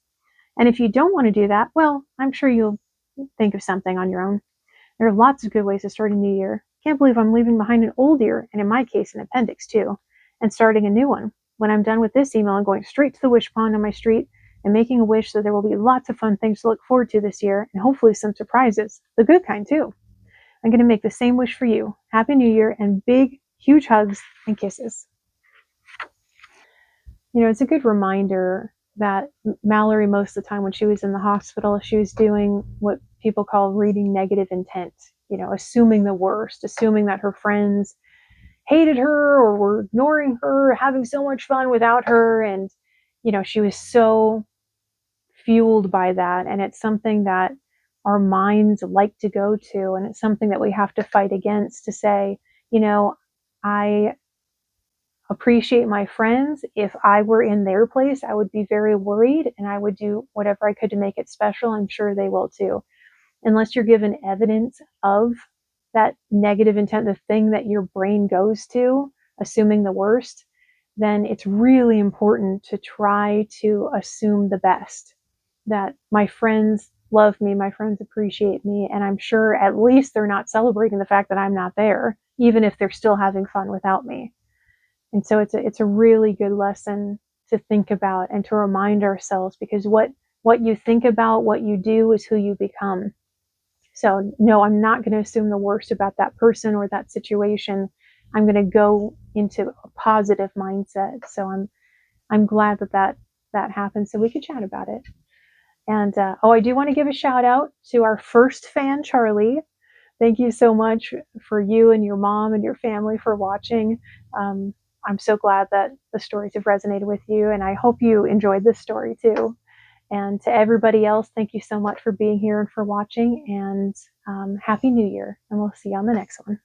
And if you don't want to do that, well, I'm sure you'll think of something on your own. There are lots of good ways to start a new year. Can't believe I'm leaving behind an old ear, and in my case, an appendix too, and starting a new one. When I'm done with this email, I'm going straight to the wish pond on my street and making a wish that there will be lots of fun things to look forward to this year, and hopefully some surprises, the good kind too. I'm going to make the same wish for you. Happy New Year, and big, huge hugs and kisses. It's a good reminder that Mallory, most of the time when she was in the hospital, she was doing what people call reading negative intent, assuming the worst, assuming that her friends hated her or were ignoring her, having so much fun without her. And, she was so fueled by that. And it's something that our minds like to go to. And it's something that we have to fight against, to say, I appreciate my friends. If I were in their place, I would be very worried, and I would do whatever I could to make it special. I'm sure they will too. Unless you're given evidence of that negative intent, the thing that your brain goes to, assuming the worst, then it's really important to try to assume the best. That my friends love me, my friends appreciate me, and I'm sure at least they're not celebrating the fact that I'm not there, even if they're still having fun without me. And so it's a really good lesson to think about and to remind ourselves, because what you think about, what you do, is who you become. So no, I'm not going to assume the worst about that person or that situation. I'm going to go into a positive mindset. So I'm glad that happened, so we could chat about it. And I do want to give a shout out to our first fan, Charlie. Thank you so much for you and your mom and your family for watching. I'm so glad that the stories have resonated with you, and I hope you enjoyed this story too. And to everybody else, thank you so much for being here and for watching, and Happy New Year, and we'll see you on the next one.